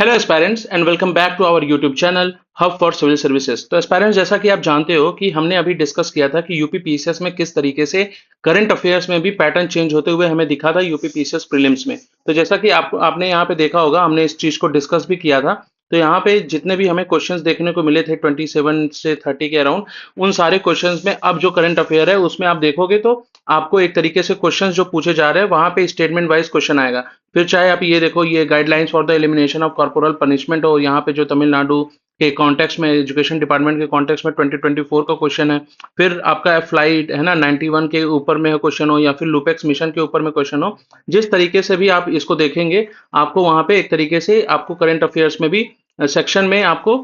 Hello aspirants and welcome back to our YouTube channel hub for civil services. तो aspirants, जैसा कि आप जानते हो कि हमने अभी डिस्कस किया था कि यूपी पीसीएस में किस तरीके से करंट अफेयर्स में भी पैटर्न चेंज होते हुए हमें दिखा था यूपी पीसीएस प्रीलिम्स में। तो जैसा कि आपने यहाँ पे देखा होगा, हमने इस चीज को डिस्कस भी किया था। तो यहाँ पे जितने भी हमें क्वेश्चंस देखने को मिले थे 27 से 30 के अराउंड, उन सारे क्वेश्चंस में अब जो करंट अफेयर है उसमें आप देखोगे तो आपको एक तरीके से क्वेश्चंस जो पूछे जा रहे हैं वहां पे स्टेटमेंट वाइज क्वेश्चन आएगा। फिर चाहे आप ये देखो, ये guidelines for the elimination of corporal punishment, और यहाँ पे जो तमिलनाडु के कॉन्टेक्स्ट में एजुकेशन डिपार्टमेंट के कॉन्टेक्स्ट में 2024 का क्वेश्चन है। फिर आपका फ्लाइट है ना 91 के ऊपर में क्वेश्चन हो, या फिर लुपेक्स मिशन के ऊपर में क्वेश्चन हो। जिस तरीके से भी आप इसको देखेंगे, आपको वहां पे एक तरीके से आपको करंट अफेयर्स में भी सेक्शन में आपको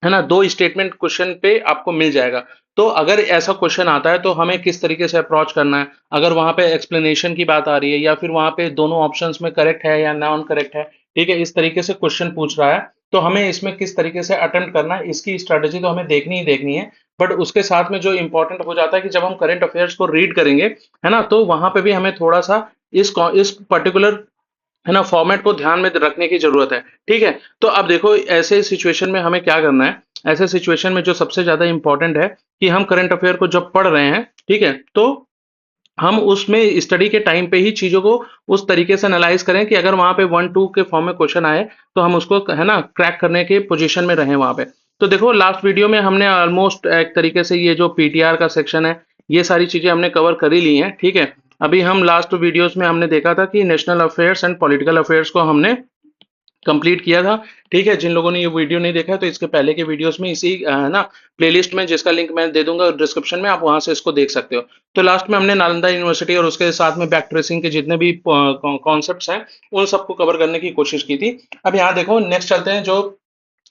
है ना दो स्टेटमेंट क्वेश्चन पे आपको मिल जाएगा। तो अगर ऐसा क्वेश्चन आता है तो हमें किस तरीके से अप्रोच करना है, अगर वहां पे एक्सप्लेनेशन की बात आ रही है या फिर वहां पे दोनों ऑप्शंस में करेक्ट है या नॉन करेक्ट है, ठीक है, इस तरीके से क्वेश्चन पूछ रहा है, तो हमें इसमें किस तरीके से अटेम्प्ट करना है इसकी स्ट्रेटेजी तो हमें देखनी ही देखनी है। बट उसके साथ में जो इंपॉर्टेंट हो जाता है कि जब हम करंट अफेयर्स को रीड करेंगे, है ना, तो वहां पे भी हमें थोड़ा सा इस पर्टिकुलर है ना फॉर्मेट को ध्यान में रखने की जरूरत है। ठीक है, तो अब देखो ऐसे सिचुएशन में हमें क्या करना है। ऐसे सिचुएशन में जो सबसे ज्यादा इंपॉर्टेंट है कि हम करंट अफेयर को जब पढ़ रहे हैं, ठीक है, तो हम उसमें स्टडी के टाइम पे ही चीजों को उस तरीके से एनालाइज करें कि अगर वहां पे 1-2 के फॉर्म में क्वेश्चन आए तो हम उसको है ना क्रैक करने के पोजीशन में रहें वहां पे। तो देखो लास्ट वीडियो में हमने ऑलमोस्ट एक तरीके से ये जो पीटीआर का सेक्शन है, ये सारी चीजें हमने कवर कर ही ली हैं। ठीक है, अभी हम लास्ट वीडियोस में हमने देखा था कि national affairs and political affairs को हमने कंप्लीट किया था। ठीक है, जिन लोगों ने ये वीडियो नहीं देखा है तो इसके पहले के वीडियोस में इसी है ना प्लेलिस्ट में, जिसका लिंक मैं दे दूंगा डिस्क्रिप्शन में, आप वहां से इसको देख सकते हो। तो लास्ट में हमने नालंदा यूनिवर्सिटी और उसके साथ में बैक ट्रेसिंग के जितने भी कॉन्सेप्ट्स हैं उन सबको कवर करने की कोशिश की थी। अब यहाँ देखो नेक्स्ट चलते हैं, जो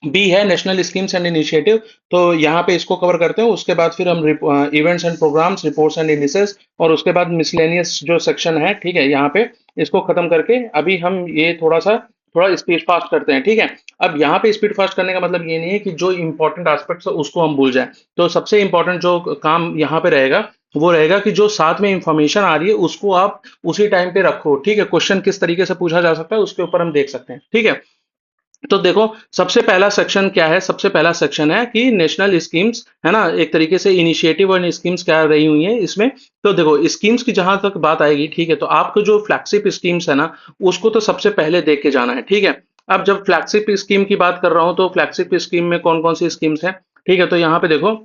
बी है नेशनल स्कीम्स एंड इनिशिएटिव। तो यहाँ पे इसको कवर करते हैं, उसके बाद फिर हम events and programmes, reports and indices, और उसके बाद मिसलेनियस जो सेक्शन है, ठीक है, यहाँ पे इसको खत्म करके अभी हम ये थोड़ा स्पीड फास्ट करते हैं। ठीक है, अब यहाँ पे स्पीड फास्ट करने का मतलब ये नहीं है कि जो इंपॉर्टेंट एस्पेक्ट्स है उसको हम भूल जाएं। तो सबसे इंपॉर्टेंट जो काम यहाँ पे रहेगा वो रहेगा कि जो साथ में इंफॉर्मेशन आ रही है उसको आप उसी टाइम पे रखो। ठीक है, क्वेश्चन किस तरीके से पूछा जा सकता है उसके ऊपर हम देख सकते हैं। ठीक है, तो देखो सबसे पहला सेक्शन क्या है। सबसे पहला सेक्शन है कि नेशनल स्कीम्स, है ना, एक तरीके से इनिशिएटिव और स्कीम्स क्या रही हुई है इसमें। तो देखो स्कीम्स की जहां तक बात आएगी, ठीक है, तो आपको जो फ्लैगशिप स्कीम्स है ना उसको तो सबसे पहले देख के जाना है। ठीक है, अब जब फ्लैगशिप स्कीम की बात कर रहा हूं तो फ्लैगशिप स्कीम में कौन कौन सी स्कीम्स हैं, ठीक है, तो यहाँ पे देखो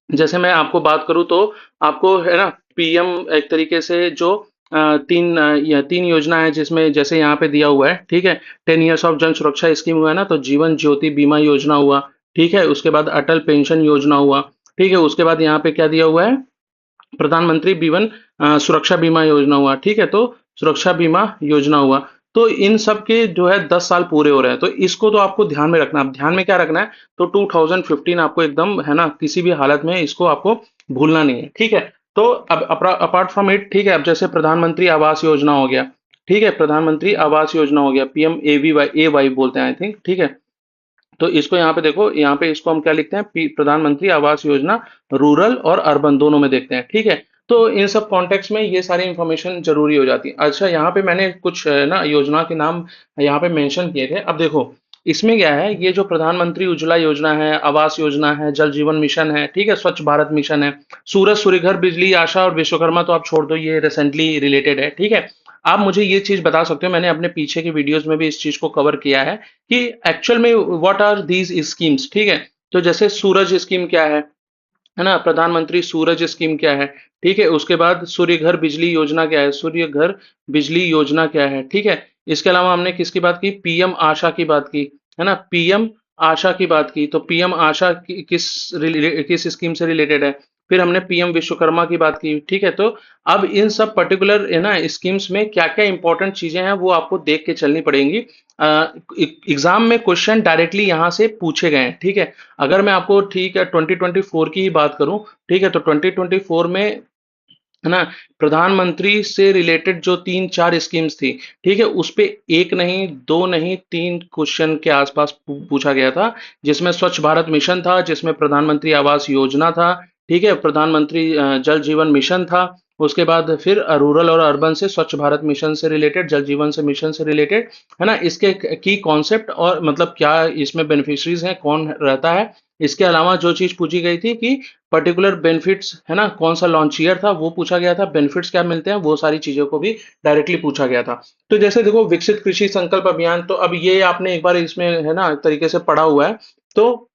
जैसे मैं आपको बात करूं तो आपको है ना पीएम एक तरीके से जो तीन योजना है, जिसमें जैसे यहाँ पे दिया हुआ है, ठीक है, 10 इयर्स ऑफ जन सुरक्षा स्कीम हुआ है ना, तो जीवन ज्योति बीमा योजना हुआ। ठीक है, उसके बाद अटल पेंशन योजना हुआ। ठीक है, उसके बाद यहाँ पे क्या दिया हुआ है, प्रधानमंत्री जीवन सुरक्षा बीमा योजना हुआ। ठीक है, तो सुरक्षा बीमा योजना हुआ। तो इन सब के जो है 10 साल पूरे हो रहे हैं, तो इसको तो आपको ध्यान में रखना है। अब ध्यान में क्या रखना है, तो 2015 आपको एकदम है ना किसी भी हालत में इसको आपको भूलना नहीं है। ठीक है, तो अब अपार्ट फ्रॉम इट, ठीक है, अब जैसे प्रधानमंत्री आवास योजना हो गया। ठीक है, प्रधानमंत्री आवास योजना हो गया, पीएम ए वाई बोलते हैं आई थिंक। ठीक है, तो इसको यहाँ पे देखो, यहाँ पे इसको हम क्या लिखते हैं, प्रधानमंत्री आवास योजना रूरल और अर्बन दोनों में देखते हैं। ठीक है, तो इन सब कॉन्टेक्स्ट में ये सारी इंफॉर्मेशन जरूरी हो जाती है। अच्छा, यहाँ पे मैंने कुछ ना योजना के नाम यहाँ पे मेंशन किए थे। अब देखो इसमें क्या है, ये जो प्रधानमंत्री उज्ज्वला योजना है, आवास योजना है, जल जीवन मिशन है, ठीक है, स्वच्छ भारत मिशन है, सूरज सूर्यघर बिजली आशा और विश्वकर्मा तो आप छोड़ दो, ये रिसेंटली रिलेटेड है। ठीक है, आप मुझे ये चीज बता सकते हो, मैंने अपने पीछे की वीडियोस में भी इस चीज को कवर किया है कि एक्चुअल में व्हाट आर दीज स्कीम्स। ठीक है, तो जैसे सूरज स्कीम क्या है ना, प्रधानमंत्री सूरज स्कीम क्या है, ठीक है, उसके बाद सूर्य घर बिजली योजना क्या है, सूर्य घर बिजली योजना क्या है। ठीक है, इसके अलावा हमने किसकी बात की, पीएम आशा की बात की, है ना, पीएम आशा की बात की। तो पीएम आशा किस स्कीम से रिलेटेड है। फिर हमने पीएम विश्वकर्मा की बात की। ठीक है, तो अब इन सब पर्टिकुलर है ना स्कीम्स में क्या क्या इंपॉर्टेंट चीजें हैं वो आपको देख के चलनी पड़ेंगी। एग्जाम में क्वेश्चन डायरेक्टली यहाँ से पूछे गए हैं। ठीक है, अगर मैं आपको, ठीक है, 2024 की ही बात करूं, ठीक है, तो 2024 में है ना प्रधानमंत्री से रिलेटेड जो 3-4 स्कीम्स थी, ठीक है, उस पे एक नहीं, दो नहीं, 3 क्वेश्चन के आसपास पूछा गया था। जिसमें स्वच्छ भारत मिशन था, जिसमें प्रधानमंत्री आवास योजना था, ठीक है, प्रधानमंत्री जल जीवन मिशन था, उसके बाद फिर रूरल और अर्बन से स्वच्छ भारत मिशन से रिलेटेड, जल जीवन से मिशन से रिलेटेड, है ना, इसके की कॉन्सेप्ट और मतलब क्या इसमें बेनिफिशरीज हैं, कौन रहता है। इसके अलावा जो चीज पूछी गई थी कि पर्टिकुलर बेनिफिट्स, है ना, कौन सा लॉन्च ईयर था वो पूछा गया था, बेनिफिट्स क्या मिलते हैं, वो सारी चीजों को भी डायरेक्टली पूछा गया था। तो जैसे देखो विकसित कृषि संकल्प अभियान, तो अब ये आपने एक बार इसमें, है ना, एक तरीके से पढ़ा हुआ है, तो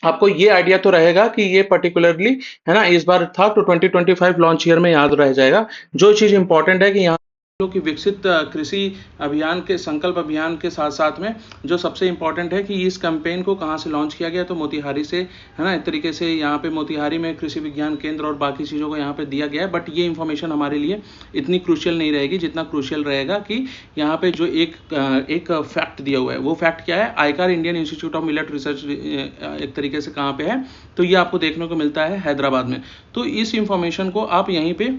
आपको ये आइडिया तो रहेगा कि ये पर्टिकुलरली, है ना, इस बार था, तो 2025 लॉन्च ईयर में याद रह जाएगा। जो चीज इंपॉर्टेंट है कि यहाँ कि विकसित कृषि अभियान के संकल्प अभियान के साथ साथ में जो सबसे इंपॉर्टेंट है कि इस कैंपेन को कहाँ से लॉन्च किया गया, तो मोतिहारी से, है ना, एक तरीके से यहाँ पे मोतिहारी में कृषि विज्ञान केंद्र और बाकी चीज़ों को यहाँ पे दिया गया है। बट ये इंफॉर्मेशन हमारे लिए इतनी क्रूशियल नहीं रहेगी जितना क्रूशियल रहेगा कि यहाँ पे जो एक फैक्ट दिया हुआ है, वो फैक्ट क्या है, आईकार Indian institute of millet research एक तरीके से कहाँ पे है, तो ये आपको देखने को मिलता है हैदराबाद में। तो इस इंफॉर्मेशन को आप यहीं पे,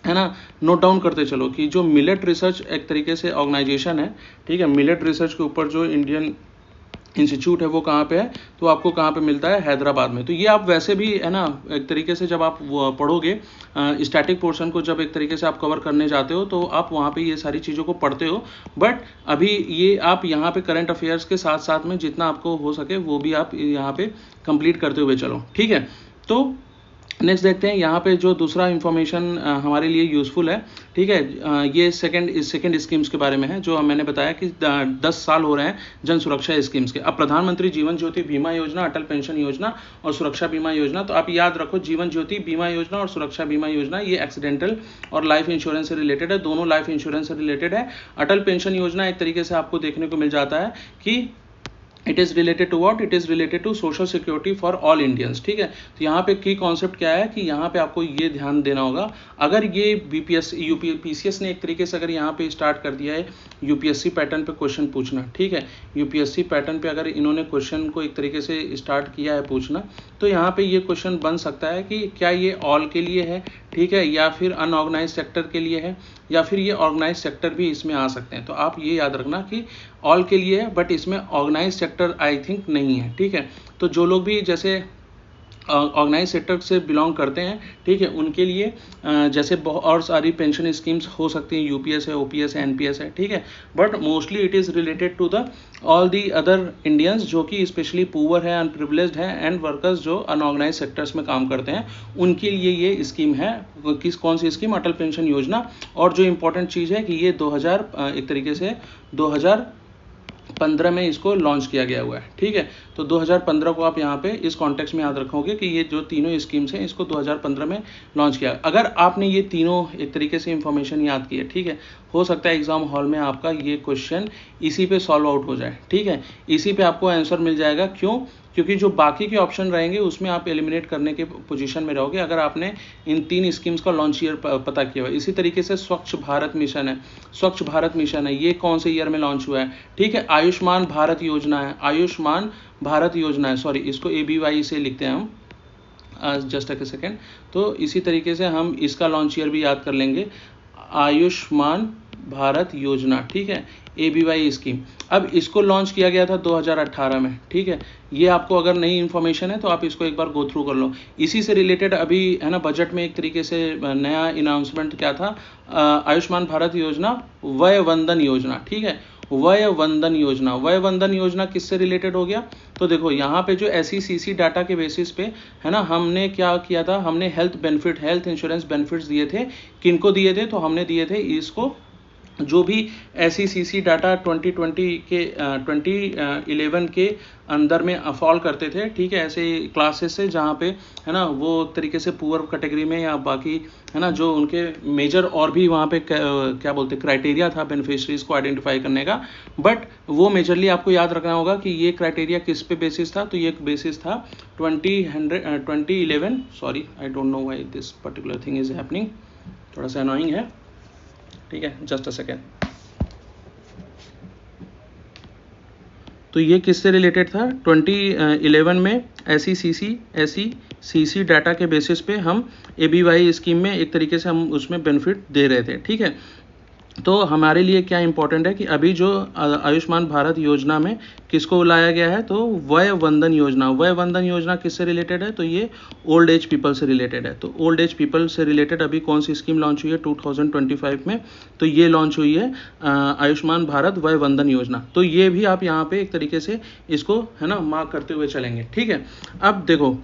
है ना, नोट डाउन करते चलो कि जो मिलेट रिसर्च एक तरीके से ऑर्गेनाइजेशन है, ठीक है, मिलेट रिसर्च के ऊपर जो इंडियन इंस्टीट्यूट है वो कहाँ पे है, तो आपको कहाँ पे मिलता है, हैदराबाद में। तो ये आप वैसे भी, है ना, एक तरीके से जब आप पढ़ोगे स्टैटिक पोर्शन को, जब एक तरीके से आप कवर करने जाते हो तो आप वहाँ पे ये सारी चीज़ों को पढ़ते हो। बट अभी ये आप यहाँ पे करंट अफेयर्स के साथ साथ में जितना आपको हो सके वो भी आप यहाँ पे कंप्लीट करते हुए चलो, ठीक है। तो नेक्स्ट देखते हैं यहाँ पे जो दूसरा इंफॉर्मेशन हमारे लिए यूज़फुल है, ठीक है। ये सेकंड स्कीम्स के बारे में है, जो मैंने बताया कि 10 साल हो रहे हैं जन सुरक्षा स्कीम्स के। अब प्रधानमंत्री जीवन ज्योति बीमा योजना, अटल पेंशन योजना और सुरक्षा बीमा योजना, तो आप याद रखो जीवन ज्योति बीमा योजना और सुरक्षा बीमा योजना ये एक्सीडेंटल और लाइफ इंश्योरेंस से रिलेटेड है, दोनों लाइफ इंश्योरेंस से रिलेटेड है। अटल पेंशन योजना एक तरीके से आपको देखने को मिल जाता है कि it is related to what, it is related to social security for all Indians, ठीक है। तो यहाँ पे की कॉन्सेप्ट क्या है कि यहाँ पे आपको ये ध्यान देना होगा, अगर ये पीसीएस ने एक तरीके से अगर यहाँ पे स्टार्ट कर दिया है यूपीएससी पैटर्न पे क्वेश्चन पूछना, ठीक है, यूपीएससी पैटर्न पे अगर इन्होंने क्वेश्चन को एक तरीके से स्टार्ट किया है पूछना, तो यहाँ पे ये क्वेश्चन बन सकता है कि क्या ये ऑल के लिए है, ठीक है, या फिर अनऑर्गेनाइज सेक्टर के लिए है, या फिर ये ऑर्गेनाइज सेक्टर भी इसमें आ सकते हैं। तो आप ये याद रखना कि ऑल के लिए है, बट इसमें ऑर्गेनाइज सेक्टर आई थिंक नहीं है, ठीक है। तो जो लोग भी जैसे ऑर्गेनाइज सेक्टर से बिलोंग करते हैं, ठीक है, उनके लिए जैसे बहुत और सारी पेंशन स्कीम्स हो सकती हैं, यूपीएस है, ओपीएस है, एनपीएस है, ठीक है। But mostly it is related to the all the other Indians जो कि स्पेशली पुअर है, अनप्रिविलेज्ड है एंड वर्कर्स जो अनऑर्गेनाइज सेक्टर्स में काम करते हैं, उनके लिए ये स्कीम है। कौन सी स्कीम, अटल पेंशन योजना। और जो इंपॉर्टेंट चीज़ है कि ये 2000 एक तरीके से 2015 में इसको लॉन्च किया गया हुआ है, ठीक है। तो 2015 को आप यहाँ पे इस कॉन्टेक्स्ट में याद रखोगे कि ये जो तीनों स्कीम्स हैं इसको 2015 में लॉन्च किया। अगर आपने ये तीनों एक तरीके से इंफॉर्मेशन याद की है, ठीक है, हो सकता है एग्जाम हॉल में आपका ये क्वेश्चन इसी पे सॉल्व आउट हो जाए, ठीक है, इसी पे आपको आंसर मिल जाएगा। क्यों? क्योंकि जो बाकी के ऑप्शन रहेंगे उसमें आप एलिमिनेट करने के पोजीशन में रहोगे अगर आपने इन 3 स्कीम्स का लॉन्च ईयर पता किया हुआ। इसी तरीके से स्वच्छ भारत मिशन है, स्वच्छ भारत मिशन है, ये कौन से ईयर में लॉन्च हुआ है, ठीक है। आयुष्मान भारत योजना है, आयुष्मान भारत योजना है, सॉरी इसको ABY से लिखते हैं हम, जस्ट अ सेकेंड। तो इसी तरीके से हम इसका लॉन्च ईयर भी याद कर लेंगे, आयुष्मान भारत योजना, ठीक है, ABY स्कीम। अब इसको लॉन्च किया गया था 2018 में, ठीक है। ये आपको अगर नई इन्फॉर्मेशन है तो आप इसको एक बार गो थ्रू कर लो। इसी से रिलेटेड अभी, है ना, बजट में एक तरीके से नया अनाउंसमेंट क्या था, आयुष्मान भारत योजना वय वंदन योजना, ठीक है, वय वंदन योजना। वय वंदन योजना किससे रिलेटेड हो गया, तो देखो यहाँ पे जो SECC डाटा के बेसिस पे, है ना, हमने क्या किया था, हमने health benefit, health insurance benefits दिए थे। किनको दिए थे, तो हमने दिए थे इसको जो भी SECC डाटा 2020 के 2011 के अंदर में फॉल करते थे, ठीक है, ऐसे क्लासेस से जहाँ पे, है ना, वो तरीके से पुअर कैटेगरी में या बाकी, है ना, जो उनके मेजर और भी वहाँ पे क्या बोलते क्राइटेरिया था बेनिफिशरीज को आइडेंटिफाई करने का। बट वो मेजरली आपको याद रखना होगा कि ये क्राइटेरिया किस पे बेसिस था, तो ये बेसिस था 2011, sorry I don't know why this particular thing is happening, थोड़ा सा अनोइंग है, ठीक है, जस्ट अ सेकेंड। तो ये किससे रिलेटेड था, 2011 में SECC डाटा के बेसिस पे हम ABY स्कीम में एक तरीके से हम उसमें बेनिफिट दे रहे थे, ठीक है। तो हमारे लिए क्या इंपॉर्टेंट है कि अभी जो आयुष्मान भारत योजना में किसको लाया गया है, तो वय वंदन योजना। वय वंदन योजना किससे रिलेटेड है, तो ये ओल्ड एज पीपल से रिलेटेड है। तो ओल्ड एज पीपल से रिलेटेड अभी कौन सी स्कीम लॉन्च हुई है 2025 में, तो ये लॉन्च हुई है आयुष्मान भारत वय वंदन योजना। तो ये भी आप यहाँ पे एक तरीके से इसको है ना मार्क करते हुए चलेंगे, ठीक है। अब देखो,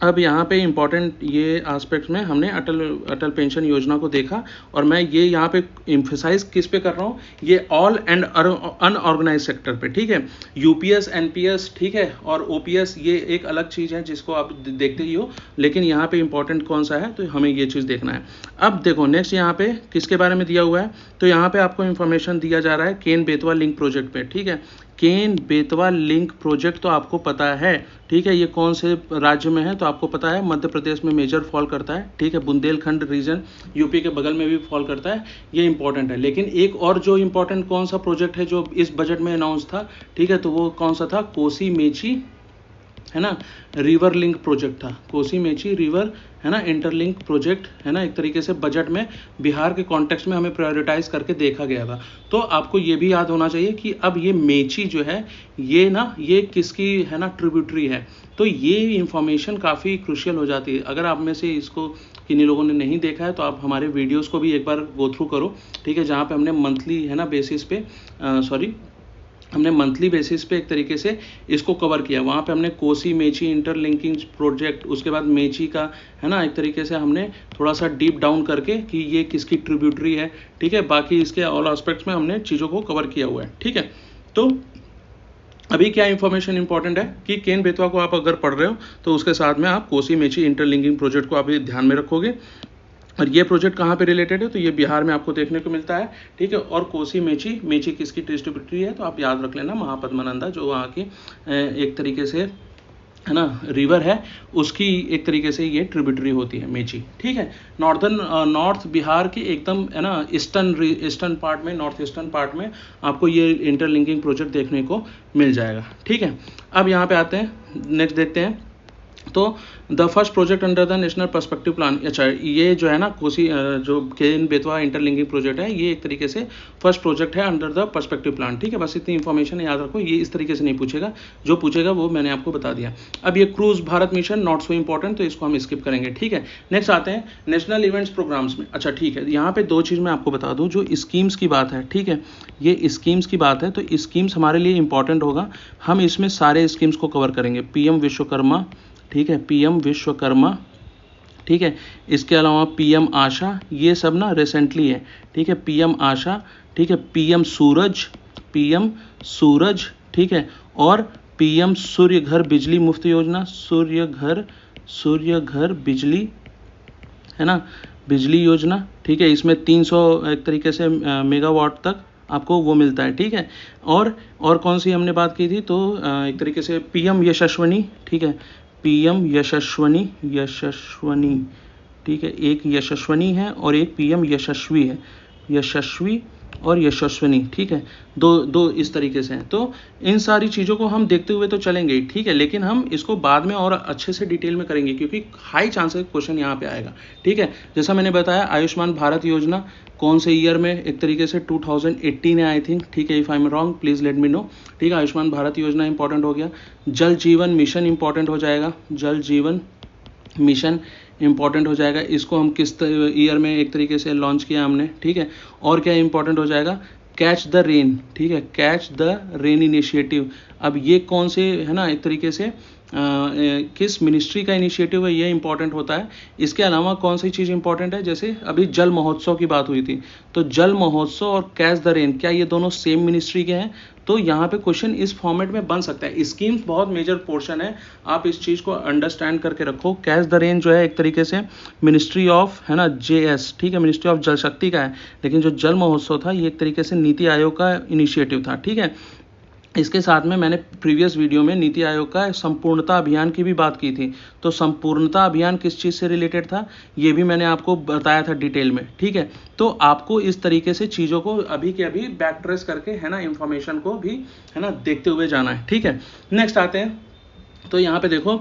अब यहाँ पे इम्पॉर्टेंट ये एस्पेक्ट्स में हमने अटल पेंशन योजना को देखा, और मैं ये यहाँ पे इम्फेसाइज किस पे कर रहा हूँ, ये ऑल एंड अनऑर्गेनाइज सेक्टर पे, ठीक है। यूपीएस, एनपीएस, ठीक है, और ओपीएस ये एक अलग चीज़ है जिसको आप देखते ही हो, लेकिन यहाँ पे इम्पॉर्टेंट कौन सा है, तो हमें ये चीज़ देखना है। अब देखो नेक्स्ट यहाँ पे किसके बारे में दिया हुआ है, तो यहाँ पे आपको इन्फॉर्मेशन दिया जा रहा है केन बेतवा लिंक प्रोजेक्ट पे, ठीक है। केन बेतवा लिंक प्रोजेक्ट तो आपको पता है, ठीक है, ये कौन से राज्य में है, तो आपको पता है मध्य प्रदेश में मेजर फॉल करता है, ठीक है। बुंदेलखंड रीजन यूपी के बगल में भी फॉल करता है, ये इंपॉर्टेंट है। लेकिन एक और जो इंपॉर्टेंट कौन सा प्रोजेक्ट है जो इस बजट में अनाउंस था, ठीक है, तो वो कौन सा था, कोसी मेची, है ना, रिवर लिंक प्रोजेक्ट था। कोसी मेची रिवर, है ना, इंटरलिंक प्रोजेक्ट, है ना, एक तरीके से बजट में बिहार के कॉन्टेक्स्ट में हमें प्रायोरिटाइज करके देखा गया था। तो आपको ये भी याद होना चाहिए कि अब ये मेची जो है ये ना, ये किसकी है ना, ट्रिब्यूटरी है। तो ये इंफॉर्मेशन काफ़ी क्रुशियल हो जाती है। अगर आप में से इसको किन्हीं लोगों ने नहीं देखा है तो आप हमारे वीडियोज़ को भी एक बार गो थ्रू करो, ठीक है, जहाँ पर हमने मंथली, है ना, बेसिस पे हमने मंथली बेसिस पे एक तरीके से इसको कवर किया। वहाँ पे हमने कोसी मेची इंटरलिंकिंग प्रोजेक्ट, उसके बाद मेची का, है ना, एक तरीके से हमने थोड़ा सा डीप डाउन करके कि ये किसकी ट्रिब्यूटरी है, ठीक है। बाकी इसके ऑल एस्पेक्ट्स में हमने चीज़ों को कवर किया हुआ है, ठीक है। तो अभी क्या इन्फॉर्मेशन इंपॉर्टेंट है कि केन बेतवा को आप अगर पढ़ रहे हो तो उसके साथ में आप कोसी मेची इंटरलिंकिंग प्रोजेक्ट को आप ध्यान में रखोगे। और ये प्रोजेक्ट कहाँ पे रिलेटेड है, तो ये बिहार में आपको देखने को मिलता है, ठीक है। और कोसी मेची, मेची किसकी डिस्ट्रीब्यूटरी है, तो आप याद रख लेना, महापद्मानंदा जो वहाँ की एक तरीके से, है ना, रिवर है, उसकी एक तरीके से ये ट्रिब्यूटरी होती है मेची, ठीक है। नॉर्थ बिहार की एकदम, है ना, ईस्टर्न पार्ट में, नॉर्थ ईस्टर्न पार्ट में आपको ये इंटरलिंकिंग प्रोजेक्ट देखने को मिल जाएगा, ठीक है। अब यहाँ पे आते हैं, नेक्स्ट देखते हैं। तो the first project under the national perspective plan, अच्छा ये जो है ना कोसी जो केन बेतवा इंटरलिंकिंग प्रोजेक्ट है, ये एक तरीके से फर्स्ट प्रोजेक्ट है अंडर द पर्सपेक्टिव प्लान, ठीक है। बस इतनी इंफॉर्मेशन याद रखो, ये इस तरीके से नहीं पूछेगा, जो पूछेगा वो मैंने आपको बता दिया। अब ये cruise Bharat mission not so important, तो इसको हम स्किप करेंगे, ठीक है। नेक्स्ट आते हैं नेशनल इवेंट्स प्रोग्राम्स में। अच्छा ठीक है, यहाँ पे दो चीज़ मैं आपको बता दूँ, जो स्कीम्स की बात है, ठीक है, ये स्कीम्स की बात है, तो स्कीम्स हमारे लिए इंपॉर्टेंट होगा। हम इसमें सारे स्कीम्स को कवर करेंगे, पीएम विश्वकर्मा, ठीक है, पीएम विश्वकर्मा, ठीक है। इसके अलावा पीएम आशा, ये सब ना रिसेंटली है, ठीक है, पीएम आशा, ठीक है, पीएम सूरज, पीएम सूरज, ठीक है, और पीएम सूर्य घर बिजली मुफ्त योजना, सूर्य घर बिजली, है ना, बिजली योजना, ठीक है। इसमें 300 एक तरीके से मेगावाट तक आपको वो मिलता है, ठीक है। और कौन सी हमने बात की थी, तो एक तरीके से पीएम यशस्वनी, ठीक है, पीएम यशस्वनी, ठीक है, एक यशस्वनी है और एक पीएम यशस्वी है, यशस्वी और यशस्वनी, ठीक है, दो इस तरीके से हैं। तो इन सारी चीज़ों को हम देखते हुए तो चलेंगे, ठीक है, लेकिन हम इसको बाद में और अच्छे से डिटेल में करेंगे, क्योंकि हाई चांसेस क्वेश्चन यहाँ पे आएगा, ठीक है। जैसा मैंने बताया, आयुष्मान भारत योजना कौन से ईयर में, एक तरीके से 2018 है आई थिंक, ठीक है। If I am wrong please let me know, ठीक है। आयुष्मान भारत योजना इंपॉर्टेंट हो गया। जल जीवन मिशन इंपॉर्टेंट हो जाएगा, जल जीवन मिशन इंपॉर्टेंट हो जाएगा। इसको हम किस ईयर में एक तरीके से लॉन्च किया हमने, ठीक है। और क्या इंपॉर्टेंट हो जाएगा, कैच द रेन, ठीक है, कैच द रेन इनिशिएटिव। अब ये कौन से, है ना, एक तरीके से किस मिनिस्ट्री का इनिशिएटिव है, ये इंपॉर्टेंट होता है। इसके अलावा कौन सी चीज़ इंपॉर्टेंट है, जैसे अभी जल महोत्सव की बात हुई थी, तो जल महोत्सव और कैच द रेन, क्या ये दोनों सेम मिनिस्ट्री के हैं, तो यहाँ पे क्वेश्चन इस फॉर्मेट में बन सकता है। स्कीम्स बहुत मेजर पोर्शन है, आप इस चीज़ को अंडरस्टैंड करके रखो। कैच द रेन जो है एक तरीके से मिनिस्ट्री ऑफ, है ना, JS, ठीक है, मिनिस्ट्री ऑफ जल शक्ति का है, लेकिन जो जल महोत्सव था ये एक तरीके से नीति आयोग का इनिशिएटिव था, ठीक है। इसके साथ में मैंने प्रीवियस वीडियो में नीति आयोग का संपूर्णता अभियान की भी बात की थी, तो संपूर्णता अभियान किस चीज़ से रिलेटेड था, ये भी मैंने आपको बताया था डिटेल में, ठीक है। तो आपको इस तरीके से चीज़ों को अभी के अभी बैक ट्रेस करके, है ना, इंफॉर्मेशन को भी, है ना, देखते हुए जाना है, ठीक है। नेक्स्ट आते हैं तो यहाँ पे देखो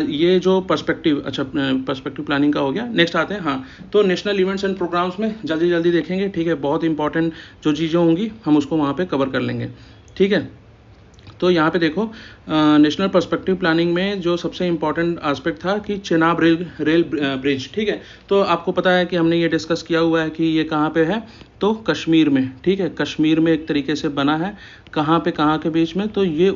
ये जो पर्सपेक्टिव, अच्छा पर्सपेक्टिव प्लानिंग का हो गया। नेक्स्ट आते हैं, हाँ, तो नेशनल इवेंट्स एंड प्रोग्राम्स में जल्दी जल्दी देखेंगे, ठीक है। बहुत इंपॉर्टेंट जो चीज़ें होंगी हम उसको वहाँ पे कवर कर लेंगे, ठीक है। तो यहाँ पे देखो नेशनल पर्सपेक्टिव प्लानिंग में जो सबसे इम्पॉर्टेंट एस्पेक्ट था कि चेनाब रेल ब्रिज, ठीक है। तो आपको पता है कि हमने ये डिस्कस किया हुआ है कि ये कहाँ पे है, तो कश्मीर में, ठीक है। कश्मीर में एक तरीके से बना है, कहाँ पे, कहाँ के बीच में, तो ये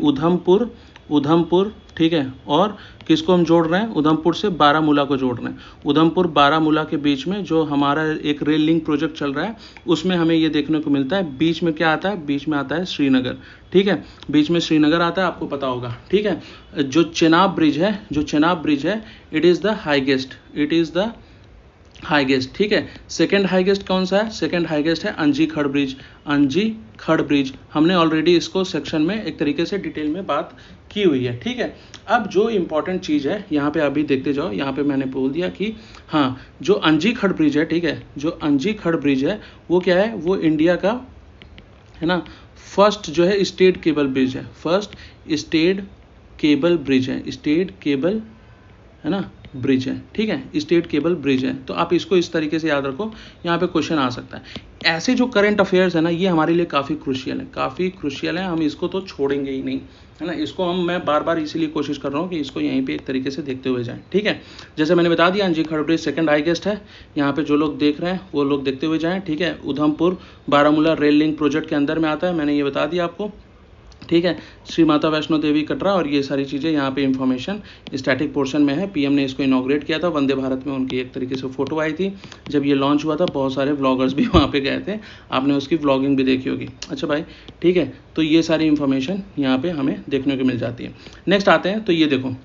उधमपुर, ठीक है। और किसको हम जोड़ रहे हैं, उधमपुर से बारामूला को जोड़ रहे हैं। उधमपुर बारामूला के बीच में जो हमारा एक रेल लिंक प्रोजेक्ट चल रहा है उसमें हमें ये देखने को मिलता है। बीच में क्या आता है, बीच में आता है श्रीनगर, ठीक है। बीच में श्रीनगर आता है, आपको पता होगा, ठीक है। जो चेनाब ब्रिज है इट इज़ द हाईएस्ट, ठीक है। सेकंड हाईएस्ट कौन सा है, सेकंड हाईएस्ट है अंजी खड़ ब्रिज। हमने ऑलरेडी इसको सेक्शन में एक तरीके से डिटेल में बात की हुई है, ठीक है। अब जो इम्पोर्टेंट चीज़ है यहाँ पे अभी देखते जाओ, यहाँ पे मैंने बोल दिया कि हाँ, जो अंजी खड़ ब्रिज है, ठीक है, जो अंजी खड़ ब्रिज है वो क्या है, वो इंडिया का है ना फर्स्ट जो है स्टेट केबल ब्रिज है, फर्स्ट स्टेट केबल ब्रिज है, स्टेट केबल है ना ब्रिज है, ठीक है, स्टेट केबल ब्रिज है। तो आप इसको इस तरीके से याद रखो, यहाँ पे क्वेश्चन आ सकता है। ऐसे जो करंट अफेयर्स है ना, ये हमारे लिए काफ़ी क्रुशियल है, हम इसको तो छोड़ेंगे ही नहीं, है ना। इसको मैं बार बार इसीलिए कोशिश कर रहा हूँ कि इसको यहीं पे एक तरीके से देखते हुए जाएं, ठीक है। जैसे मैंने बता दिया अंजी खड़ ब्रिज सेकंड हाईएस्ट है, यहाँ पे जो लोग देख रहे हैं वो लोग देखते हुए जाएं, ठीक है। Udhampur Baramulla rail link project के अंदर में आता है, मैंने ये बता दिया आपको, ठीक है। श्री माता वैष्णो देवी कटरा और ये सारी चीज़ें यहाँ पे इंफॉर्मेशन स्टैटिक पोर्शन में है। पीएम ने इसको इनॉग्रेट किया था, वंदे भारत में उनकी एक तरीके से फ़ोटो आई थी जब ये लॉन्च हुआ था। बहुत सारे व्लॉगर्स भी वहाँ पे गए थे, आपने उसकी व्लॉगिंग भी देखी होगी। अच्छा भाई, ठीक है। तो ये सारी इंफॉर्मेशन यहाँ पे हमें देखने को मिल जाती है। नेक्स्ट आते हैं, तो ये देखो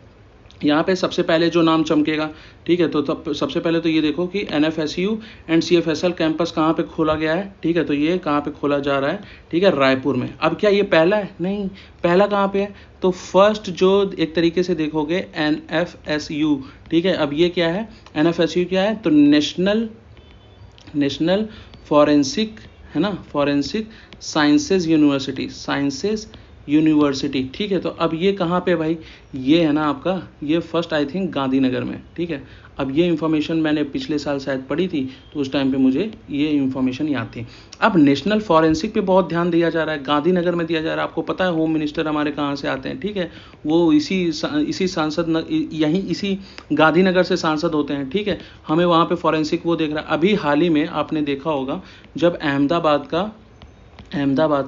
यहाँ पे सबसे पहले जो नाम चमकेगा, ठीक है। तो तब सबसे पहले तो ये देखो कि NFSU एंड CFSL कैंपस कहाँ पे खोला गया है, ठीक है। तो ये कहाँ पे खोला जा रहा है, ठीक है, रायपुर में। अब क्या ये पहला है, नहीं, पहला कहाँ पे है, तो फर्स्ट जो एक तरीके से देखोगे NFSU, ठीक है। अब ये क्या है, NFSU क्या है, तो नेशनल फॉरेंसिक, है ना, फॉरेंसिक साइंसेज यूनिवर्सिटी, ठीक है। तो अब ये कहाँ पे भाई, ये है ना आपका, ये फर्स्ट आई थिंक गांधीनगर में, ठीक है। अब ये इन्फॉर्मेशन मैंने पिछले साल शायद पढ़ी थी, तो उस टाइम पे मुझे ये इन्फॉर्मेशन याद थी। अब नेशनल फॉरेंसिक पे बहुत ध्यान दिया जा रहा है, गांधीनगर में दिया जा रहा है। आपको पता है होम मिनिस्टर हमारे कहाँ से आते हैं, ठीक है, वो इसी सांसद यहीं इसी गांधीनगर से सांसद होते हैं, ठीक है। हमें वहाँ पे फॉरेंसिक वो देख रहा है। अभी हाल ही में आपने देखा होगा जब अहमदाबाद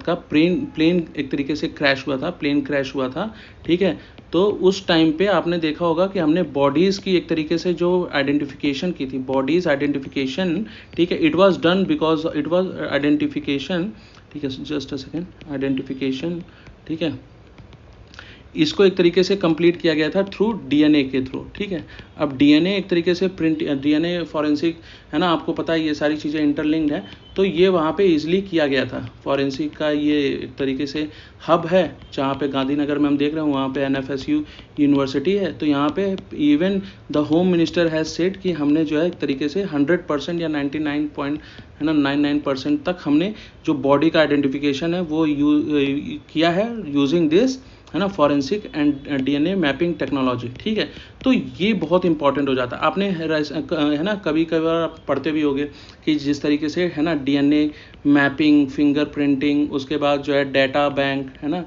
का प्लेन एक तरीके से प्लेन क्रैश हुआ था, ठीक है। तो उस टाइम पे आपने देखा होगा कि हमने बॉडीज़ की एक तरीके से जो आइडेंटिफिकेशन की थी, बॉडीज़ आइडेंटिफिकेशन, ठीक है, it was done because it was identification, ठीक है, जस्ट अ सेकेंड, आइडेंटिफिकेशन, ठीक है, इसको एक तरीके से कंप्लीट किया गया था थ्रू डीएनए के थ्रू, ठीक है। अब डीएनए एक तरीके से डीएनए फॉरेंसिक, है ना, आपको पता है ये सारी चीज़ें इंटरलिंक्ड है, तो ये वहाँ पे इजीली किया गया था। फॉरेंसिक का ये एक तरीके से हब है, जहाँ पे गांधीनगर में हम देख रहे हैं, वहाँ पे NFSU यूनिवर्सिटी है। तो यहाँ पे even the home minister has said कि हमने जो है एक तरीके से 100% या 99% तक हमने जो बॉडी का आइडेंटिफिकेशन है वो किया है यूजिंग दिस, है ना, forensic and DNA mapping technology, ठीक है। तो ये बहुत इंपॉर्टेंट हो जाता है। आपने है ना कभी कभार आप पढ़ते भी होंगे कि जिस तरीके से, है ना, DNA मैपिंग, फिंगरप्रिंटिंग, उसके बाद जो है डाटा बैंक, है ना,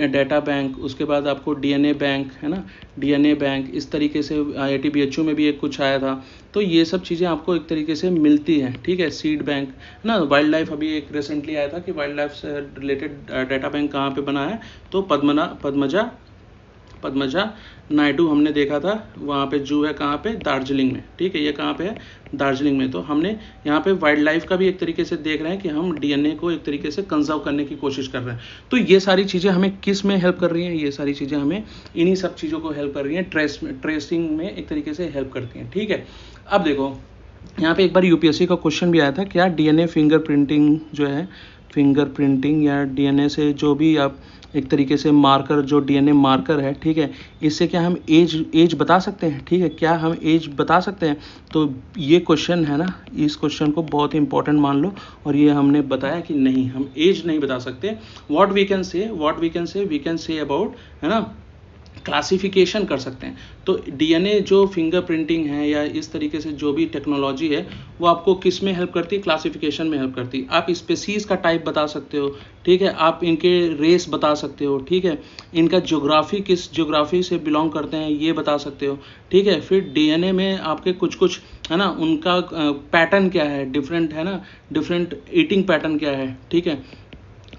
डाटा बैंक, उसके बाद आपको DNA बैंक, है ना, DNA बैंक, इस तरीके से IIT BHU में भी एक कुछ आया था। तो ये सब चीज़ें आपको एक तरीके से मिलती हैं, ठीक है। सीड बैंक, है ना, वाइल्ड लाइफ अभी एक रिसेंटली आया था कि वाइल्ड लाइफ से रिलेटेड डाटा बैंक कहाँ पे बना है, तो पद्मजा नायडू हमने देखा था, वहाँ पे जू है कहाँ पे, दार्जिलिंग में, ठीक है। ये कहाँ पे है, दार्जिलिंग में। तो हमने यहाँ पे वाइल्ड लाइफ का भी एक तरीके से देख रहे हैं कि हम DNA को एक तरीके से कंजर्व करने की कोशिश कर रहे हैं। तो ये सारी चीज़ें हमें किस में हेल्प कर रही हैं, ये सारी चीज़ें हमें इन्हीं सब चीज़ों को हेल्प कर रही हैं, ट्रेसिंग में एक तरीके से हेल्प करती हैं, ठीक है। अब देखो यहाँ पे एक बार UPSC का क्वेश्चन भी आया था, क्या DNA फिंगरप्रिंटिंग जो है, फिंगरप्रिंटिंग या DNA से जो भी आप एक तरीके से मार्कर, जो DNA मार्कर है, ठीक है, इससे क्या हम एज बता सकते हैं, ठीक है, क्या हम एज बता सकते हैं। तो ये क्वेश्चन है ना, इस क्वेश्चन को बहुत इंपॉर्टेंट मान लो, और ये हमने बताया कि नहीं, हम एज नहीं बता सकते। What we can say we can say about, है ना, क्लासिफिकेशन कर सकते हैं। तो डीएनए जो फिंगरप्रिंटिंग है या इस तरीके से जो भी टेक्नोलॉजी है वो आपको किस में हेल्प करती है, क्लासिफिकेशन में हेल्प करती है। आप स्पेसीज का टाइप बता सकते हो, ठीक है, आप इनके रेस बता सकते हो, ठीक है, इनका ज्योग्राफी किस ज्योग्राफी से बिलोंग करते हैं ये बता सकते हो, ठीक है। फिर डीएनए में आपके कुछ कुछ है ना, उनका पैटर्न क्या है, डिफरेंट है ना, डिफरेंट ईटिंग पैटर्न क्या है, ठीक है,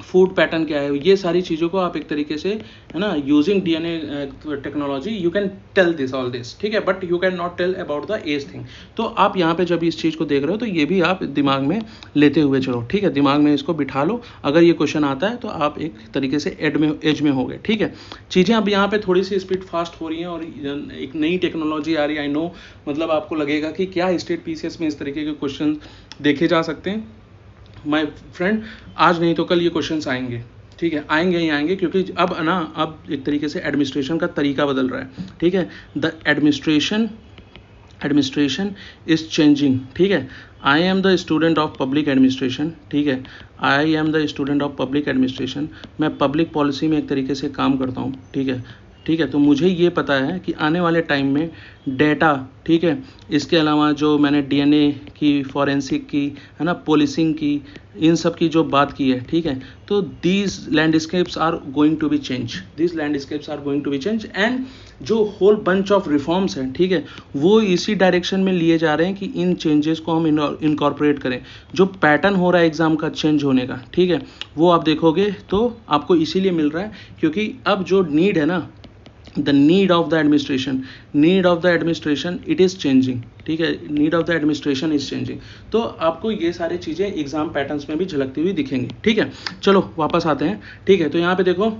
फूड पैटर्न क्या है, ये सारी चीज़ों को आप एक तरीके से है ना using DNA technology you can tell this all this, ठीक है, but you can not tell about the age thing. तो आप यहाँ पे जब इस चीज़ को देख रहे हो तो ये भी आप दिमाग में लेते हुए चलो, ठीक है, दिमाग में इसको बिठा लो। अगर ये क्वेश्चन आता है तो आप एक तरीके से एज में हो गए, ठीक है। चीज़ें अब यहाँ पे थोड़ी सी स्पीड फास्ट हो रही हैं और एक नई टेक्नोलॉजी आ रही है, आई नो, मतलब आपको लगेगा कि क्या स्टेट पीसीएस में इस तरीके के क्वेश्चन देखे जा सकते हैं। माय फ्रेंड, आज नहीं तो कल ये क्वेश्चंस आएंगे, ठीक है, आएंगे ही आएंगे, क्योंकि अब एक तरीके से एडमिनिस्ट्रेशन का तरीका बदल रहा है, ठीक है। द एडमिनिस्ट्रेशन इज चेंजिंग, ठीक है। I am the student of public administration, ठीक है, I am the student of public administration. मैं पब्लिक पॉलिसी में एक तरीके से काम करता हूँ, ठीक है, ठीक है। तो मुझे ये पता है कि आने वाले टाइम में डेटा, ठीक है, इसके अलावा जो मैंने डीएनए की, फॉरेंसिक की, है ना, पोलिसिंग की, इन सब की जो बात की है, ठीक है, तो these landscapes are going to be change, these landscapes are going to be change, and जो होल बंच ऑफ रिफॉर्म्स हैं, ठीक है, वो इसी डायरेक्शन में लिए जा रहे हैं कि इन चेंजेस को हम इनकॉर्पोरेट करें। जो पैटर्न हो रहा है एग्जाम का चेंज होने का, ठीक है, वो आप देखोगे तो आपको इसीलिए मिल रहा है क्योंकि अब जो नीड है ना, the need of the administration it is changing, ठीक है, need of the administration is changing. तो आपको ये सारी चीज़ें एग्जाम पैटर्न्स में भी झलकती हुई दिखेंगी, ठीक है। चलो वापस आते हैं, ठीक है। तो यहाँ पे देखो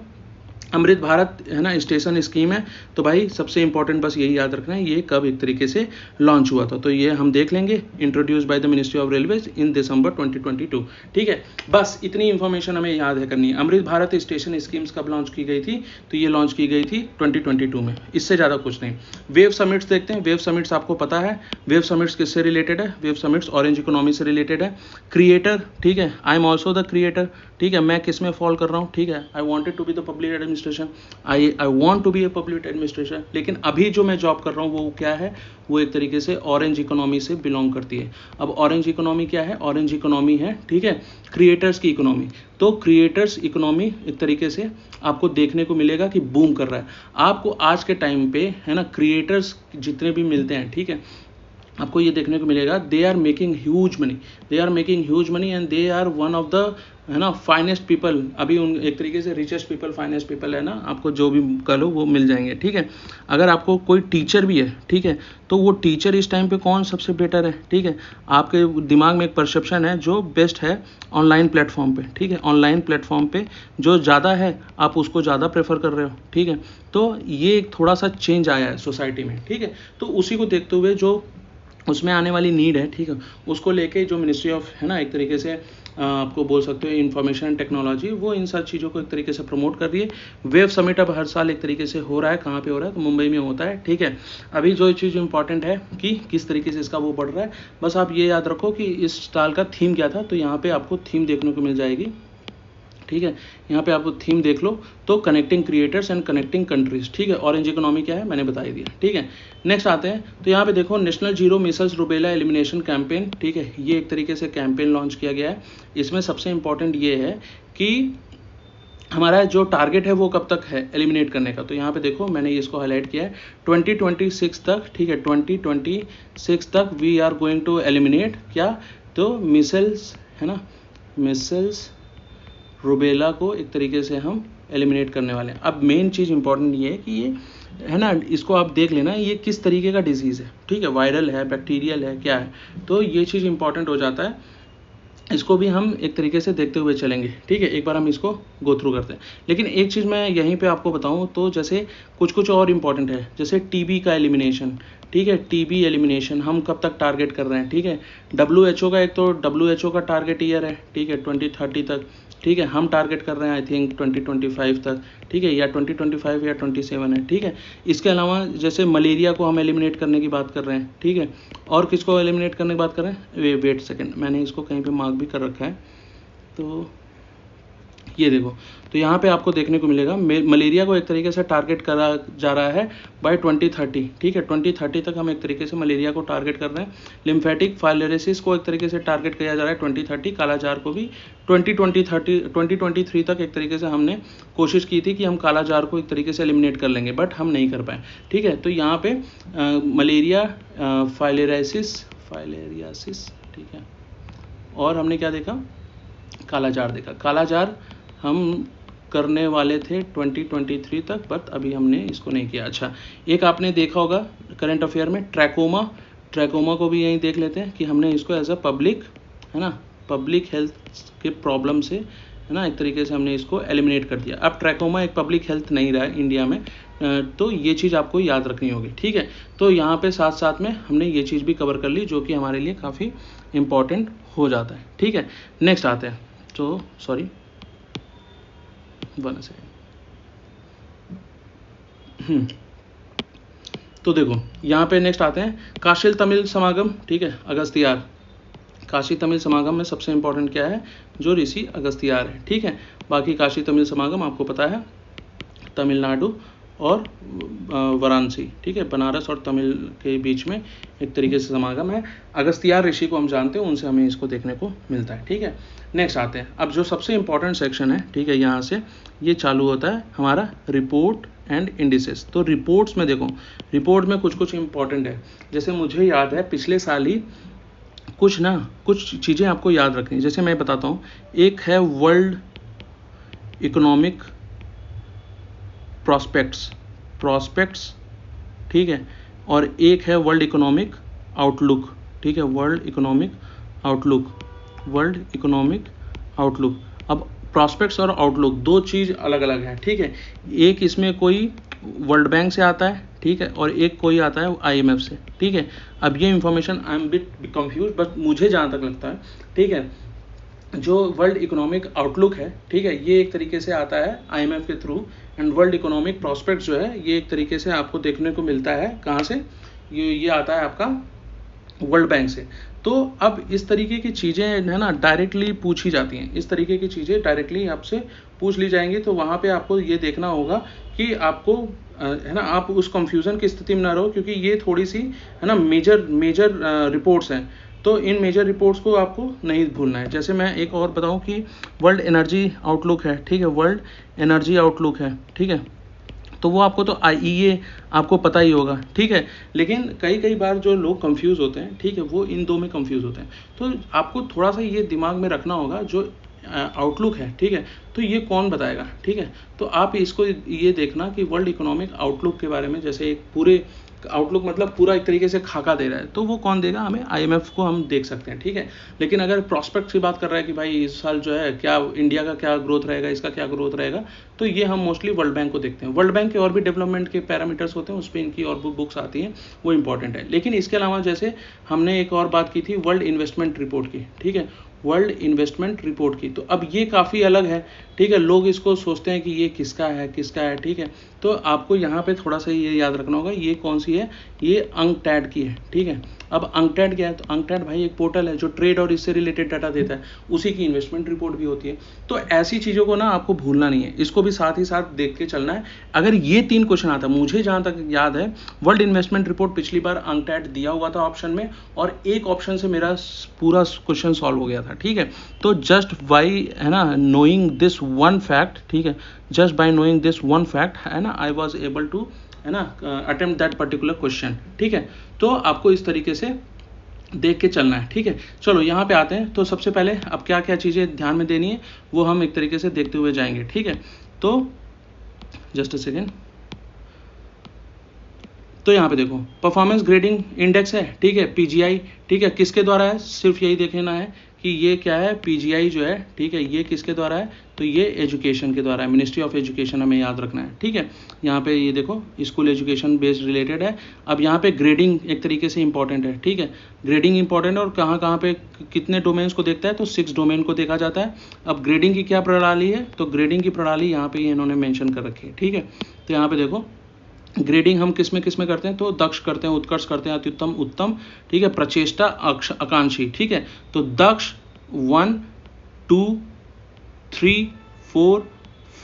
अमृत भारत है ना स्टेशन स्कीम है, तो भाई सबसे इंपॉर्टेंट बस यही याद रखना है ये कब एक तरीके से लॉन्च हुआ था, तो ये हम देख लेंगे, introduce by the ministry of railways in December 2022, ठीक है। बस इतनी इंफॉर्मेशन हमें याद है करनी है। अमृत भारत स्टेशन स्कीम्स कब लॉन्च की गई थी, तो ये लॉन्च की गई थी 2022 में, इससे ज़्यादा कुछ नहीं। वेव समिट्स देखते हैं। वेव समिट्स आपको पता है, वेव समिट्स किससे रिलेटेड है, वेव समिट्स ऑरेंज इकोनॉमी से रिलेटेड है। क्रिएटर, ठीक है, I am also the creator, ठीक है, मैं किस में फॉल कर रहा हूँ, ठीक है, I wanted to be the public administration, I want to be a public administration, लेकिन अभी जो मैं जॉब कर रहा हूँ वो क्या है, वो एक तरीके से ऑरेंज इकोनॉमी से बिलोंग करती है। अब ऑरेंज इकोनॉमी क्या है, ऑरेंज इकोनॉमी है, ठीक है, क्रिएटर्स की इकोनॉमी। तो क्रिएटर्स इकोनॉमी एक तरीके से आपको देखने को मिलेगा कि बूम कर रहा है। आपको आज के टाइम पे है ना क्रिएटर्स जितने भी मिलते हैं, ठीक है, आपको ये देखने को मिलेगा they are making huge money, they are making huge money and they are one of the है ना फाइनेस्ट पीपल, अभी उन एक तरीके से रिचेस्ट पीपल, फाइनेस्ट पीपल है ना, आपको जो भी करो वो मिल जाएंगे, ठीक है। अगर आपको कोई टीचर भी है, ठीक है, तो वो टीचर इस टाइम पे कौन सबसे बेटर है, ठीक है, आपके दिमाग में एक परसेप्शन है जो बेस्ट है ऑनलाइन प्लेटफॉर्म पे, ठीक है, ऑनलाइन प्लेटफॉर्म पे जो ज़्यादा है आप उसको ज़्यादा प्रेफर कर रहे हो, ठीक है। तो ये एक थोड़ा सा चेंज आया है सोसाइटी में, ठीक है। तो उसी को देखते हुए जो उसमें आने वाली नीड है, ठीक है, उसको लेके जो मिनिस्ट्री ऑफ है ना एक तरीके से आपको बोल सकते हो इंफॉर्मेशन एंड टेक्नोलॉजी, वो इन सब चीज़ों को एक तरीके से प्रमोट कर रही है। वेव समिट अब हर साल एक तरीके से हो रहा है, कहाँ पे हो रहा है, तो मुंबई में होता है, ठीक है। अभी जो चीज़ इंपॉर्टेंट है कि किस तरीके से इसका वो बढ़ रहा है, बस आप ये याद रखो कि इस साल का थीम क्या था, तो यहाँ पे आपको थीम देखने को मिल जाएगी, ठीक है, यहाँ पे आपको थीम देख लो, तो connecting creators and connecting countries, ठीक है। ऑरेंज इकोनॉमी क्या है मैंने बता ही दिया, ठीक है। नेक्स्ट आते हैं, तो यहाँ पे देखो national zero Meselson rubella elimination campaign, ठीक है, ये एक तरीके से कैंपेन लॉन्च किया गया है। इसमें सबसे इंपॉर्टेंट ये है कि हमारा जो टारगेट है वो कब तक है एलिमिनेट करने का, तो यहाँ पे देखो मैंने इसको हाईलाइट किया है 2026 तक, ठीक है, 2026 तक we are going to eliminate क्या, तो मिसल्स है ना, मिसल्स रूबेला को एक तरीके से हम एलिमिनेट करने वाले हैं। अब मेन चीज़ इंपॉर्टेंट ये है कि ये है ना, इसको आप देख लेना ये किस तरीके का डिजीज़ है, ठीक है, वायरल है, बैक्टीरियल है, क्या है, तो ये चीज़ इंपॉर्टेंट हो जाता है। इसको भी हम एक तरीके से देखते हुए चलेंगे, ठीक है, एक बार हम इसको गो थ्रू करते हैं। लेकिन एक चीज़ मैं यहीं पे आपको बताऊं तो जैसे कुछ और इंपॉर्टेंट है, जैसे टीबी का एलिमिनेशन, ठीक है, टीबी एलिमिनेशन हम कब तक टारगेट कर रहे हैं, ठीक है। WHO का एक तो WHO का टारगेट ईयर है, ठीक है, 2030 तक, ठीक है, हम टारगेट कर रहे हैं आई थिंक 2025 तक, ठीक है, या 2025 या 27 है, ठीक है। इसके अलावा जैसे मलेरिया को हम एलिमिनेट करने की बात कर रहे हैं, ठीक है, और किसको एलिमिनेट करने की बात कर रहे हैं, वेट सेकेंड, मैंने इसको कहीं पे मार्क भी कर रखा है, तो ये देखो, तो यहाँ पे आपको देखने को मिलेगा मलेरिया को एक तरीके से टारगेट करा जा रहा है बाय 2030, ठीक है। 2030 तक हम एक तरीके से मलेरिया को टारगेट कर रहे हैं। लिम्फेटिक फाइलेरिसिस को एक तरीके से टारगेट किया जा रहा है 2030। कालाजार को भी 2023 तक एक तरीके से हमने कोशिश की थी कि हम कालाजार को एक तरीके से एलिमिनेट कर लेंगे, बट हम नहीं कर पाए, ठीक है। तो यहाँ पे मलेरिया, फाइलेरियासिस, ठीक है, और हमने क्या देखा, कालाजार देखा। कालाजार हम करने वाले थे 2023 तक, बट अभी हमने इसको नहीं किया। अच्छा, एक आपने देखा होगा करंट अफेयर में ट्रैकोमा को भी यहीं देख लेते हैं कि हमने इसको एज अ पब्लिक, है ना, पब्लिक हेल्थ के प्रॉब्लम से, है ना, एक तरीके से हमने इसको एलिमिनेट कर दिया। अब ट्रैकोमा एक पब्लिक हेल्थ नहीं रहा है इंडिया में, तो ये चीज़ आपको याद रखनी होगी, ठीक है। तो यहाँ पे साथ साथ में हमने ये चीज़ भी कवर कर ली, जो कि हमारे लिए काफ़ी इम्पॉर्टेंट हो जाता है, ठीक है। नेक्स्ट आते हैं, तो सॉरी 1 सेकेंड। तो देखो यहाँ पे नेक्स्ट आते हैं काशी तमिल समागम, ठीक है, अगस्त्यार। काशी तमिल समागम में सबसे इंपॉर्टेंट क्या है, जो ऋषि अगस्त्यार है, ठीक है। बाकी काशी तमिल समागम आपको पता है तमिलनाडु और वाराणसी, ठीक है, बनारस और तमिल के बीच में एक तरीके से समागम है। अगस्त्यार ऋषि को हम जानते हैं, उनसे हमें इसको देखने को मिलता है, ठीक है। नेक्स्ट आते हैं, अब जो सबसे इंपॉर्टेंट सेक्शन है, ठीक है, यहाँ से ये चालू होता है हमारा रिपोर्ट एंड इंडिसेस। तो रिपोर्ट्स में देखो, रिपोर्ट में कुछ कुछ इंपॉर्टेंट है। जैसे मुझे याद है पिछले साल ही कुछ चीज़ें आपको याद रखनी, जैसे मैं बताता हूँ। एक है वर्ल्ड इकोनॉमिक प्रॉस्पेक्ट्स, ठीक है, और एक है वर्ल्ड इकोनॉमिक आउटलुक, ठीक है, वर्ल्ड इकोनॉमिक आउटलुक। अब प्रॉस्पेक्ट्स और आउटलुक दो चीज़ अलग अलग हैं, ठीक है। एक इसमें कोई वर्ल्ड बैंक से आता है, ठीक है, और एक कोई आता है IMF से, ठीक है। अब ये information I am bit confuse, but मुझे जहाँ तक लगता है, ठीक है, जो वर्ल्ड इकोनॉमिक आउटलुक है, ठीक है, ये एक तरीके से आता है IMF के through, and world economic prospect जो है ये एक तरीके से आपको देखने को मिलता है कहाँ से, ये आता है आपका वर्ल्ड बैंक से। तो अब इस तरीके की चीज़ें है ना डायरेक्टली पूछी जाती हैं, इस तरीके की चीज़ें डायरेक्टली आपसे पूछ ली जाएंगी, तो वहाँ पे आपको ये देखना होगा कि आपको है ना, आप उस कंफ्यूजन की स्थिति में ना रहो, क्योंकि ये थोड़ी सी है ना मेजर रिपोर्ट्स हैं, तो इन मेजर रिपोर्ट्स को आपको नहीं भूलना है। जैसे मैं एक और बताऊं कि वर्ल्ड एनर्जी आउटलुक है, ठीक है, वर्ल्ड एनर्जी आउटलुक है, ठीक है, तो वो आपको तो IEA आपको पता ही होगा, ठीक है। लेकिन कई बार जो लोग कंफ्यूज होते हैं, ठीक है, वो इन दो में कंफ्यूज होते हैं, तो आपको थोड़ा सा ये दिमाग में रखना होगा, जो आउटलुक है, ठीक है, तो ये कौन बताएगा, ठीक है। तो आप इसको ये देखना कि वर्ल्ड इकोनॉमिक आउटलुक के बारे में, जैसे एक पूरे आउटलुक मतलब पूरा एक तरीके से खाका दे रहा है, तो वो कौन देगा हमें, IMF को हम देख सकते हैं, ठीक है। लेकिन अगर प्रॉस्पेक्ट की बात कर रहा है कि भाई इस साल जो है क्या इंडिया का क्या ग्रोथ रहेगा, इसका क्या ग्रोथ रहेगा, तो ये हम मोस्टली वर्ल्ड बैंक को देखते हैं। वर्ल्ड बैंक के और भी डेवलपमेंट के पैरामीटर्स होते हैं, उस पर इनकी और भी बुक्स आती हैं, वो इंपॉर्टेंट है। लेकिन इसके अलावा जैसे हमने एक और बात की थी वर्ल्ड इन्वेस्टमेंट रिपोर्ट की, ठीक है, वर्ल्ड इन्वेस्टमेंट रिपोर्ट की, तो अब ये काफ़ी अलग है, ठीक है। लोग इसको सोचते हैं कि ये किसका है, ठीक है। तो आपको यहाँ पे थोड़ा सा ये याद रखना होगा, ये कौन सी है, ये अंकटैड की है, ठीक है। अब अंकटैड क्या है, तो अंकटैड भाई एक पोर्टल है जो ट्रेड और इससे रिलेटेड डाटा देता है, उसी की इन्वेस्टमेंट रिपोर्ट भी होती है। तो ऐसी चीज़ों को ना आपको भूलना नहीं है, इसको भी साथ ही साथ देख के चलना है। अगर ये 3 क्वेश्चन आता है, मुझे जहाँ तक याद है वर्ल्ड इन्वेस्टमेंट रिपोर्ट पिछली बार अंकटैड दिया हुआ था ऑप्शन में, और एक ऑप्शन से मेरा पूरा क्वेश्चन सॉल्व हो गया था, ठीक है। तो जस्ट बाई है ना नोइंग दिस वन फैक्ट, ठीक है, just by knowing this one fact, है ना, आई वॉज एबल टू, है ना, अटेम्प्ट दैट पर्टिकुलर क्वेश्चन, ठीक है। तो आपको इस तरीके से देख के चलना है, ठीक है। चलो यहाँ पे आते हैं, तो सबसे पहले अब क्या क्या चीज़ें ध्यान में देनी है वो हम एक तरीके से देखते हुए जाएंगे, ठीक है। तो जस्ट अ सेकेंड, तो यहाँ पे देखो परफॉर्मेंस ग्रेडिंग इंडेक्स है, ठीक है, PGI, ठीक है, किसके द्वारा है, सिर्फ यही देखना है कि ये क्या है, PGI जो है, ठीक है, ये किसके द्वारा है, तो ये एजुकेशन के द्वारा है, मिनिस्ट्री ऑफ एजुकेशन हमें याद रखना है, ठीक है। यहाँ पे ये देखो स्कूल एजुकेशन बेस्ड रिलेटेड है। अब यहाँ पे ग्रेडिंग एक तरीके से इंपॉर्टेंट है, ठीक है, ग्रेडिंग इंपॉर्टेंट है, और कहाँ पे कितने डोमेन्स को देखता है, तो 6 डोमेन को देखा जाता है। अब ग्रेडिंग की क्या प्रणाली है, तो ग्रेडिंग की प्रणाली यहाँ पे इन्होंने मेंशन कर रखी है, ठीक है। तो यहाँ पे देखो ग्रेडिंग हम किस में करते हैं, तो दक्ष करते हैं, उत्कर्ष करते हैं, अत्युत्तम, उत्तम, ठीक है, प्रचेष्टा, आकांक्षी, ठीक है। तो दक्ष 1 2 3 4,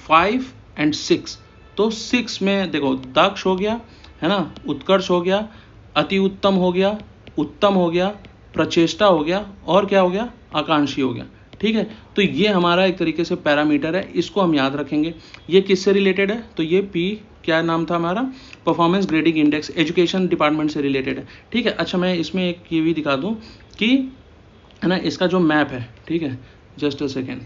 5 एंड 6। तो 6 में देखो दक्ष हो गया, है ना, उत्कर्ष हो गया, अति उत्तम हो गया, उत्तम हो गया, प्रचेष्टा हो गया, और क्या हो गया, आकांक्षी हो गया। ठीक है, तो ये हमारा एक तरीके से पैरामीटर है, इसको हम याद रखेंगे। ये किससे रिलेटेड है, तो ये पी क्या नाम था हमारा, performance grading index, education department से रिलेटेड है। ठीक है, अच्छा मैं इसमें एक ये भी दिखा दूं कि, है ना, इसका जो मैप है, ठीक है, जस्ट अ सेकेंड,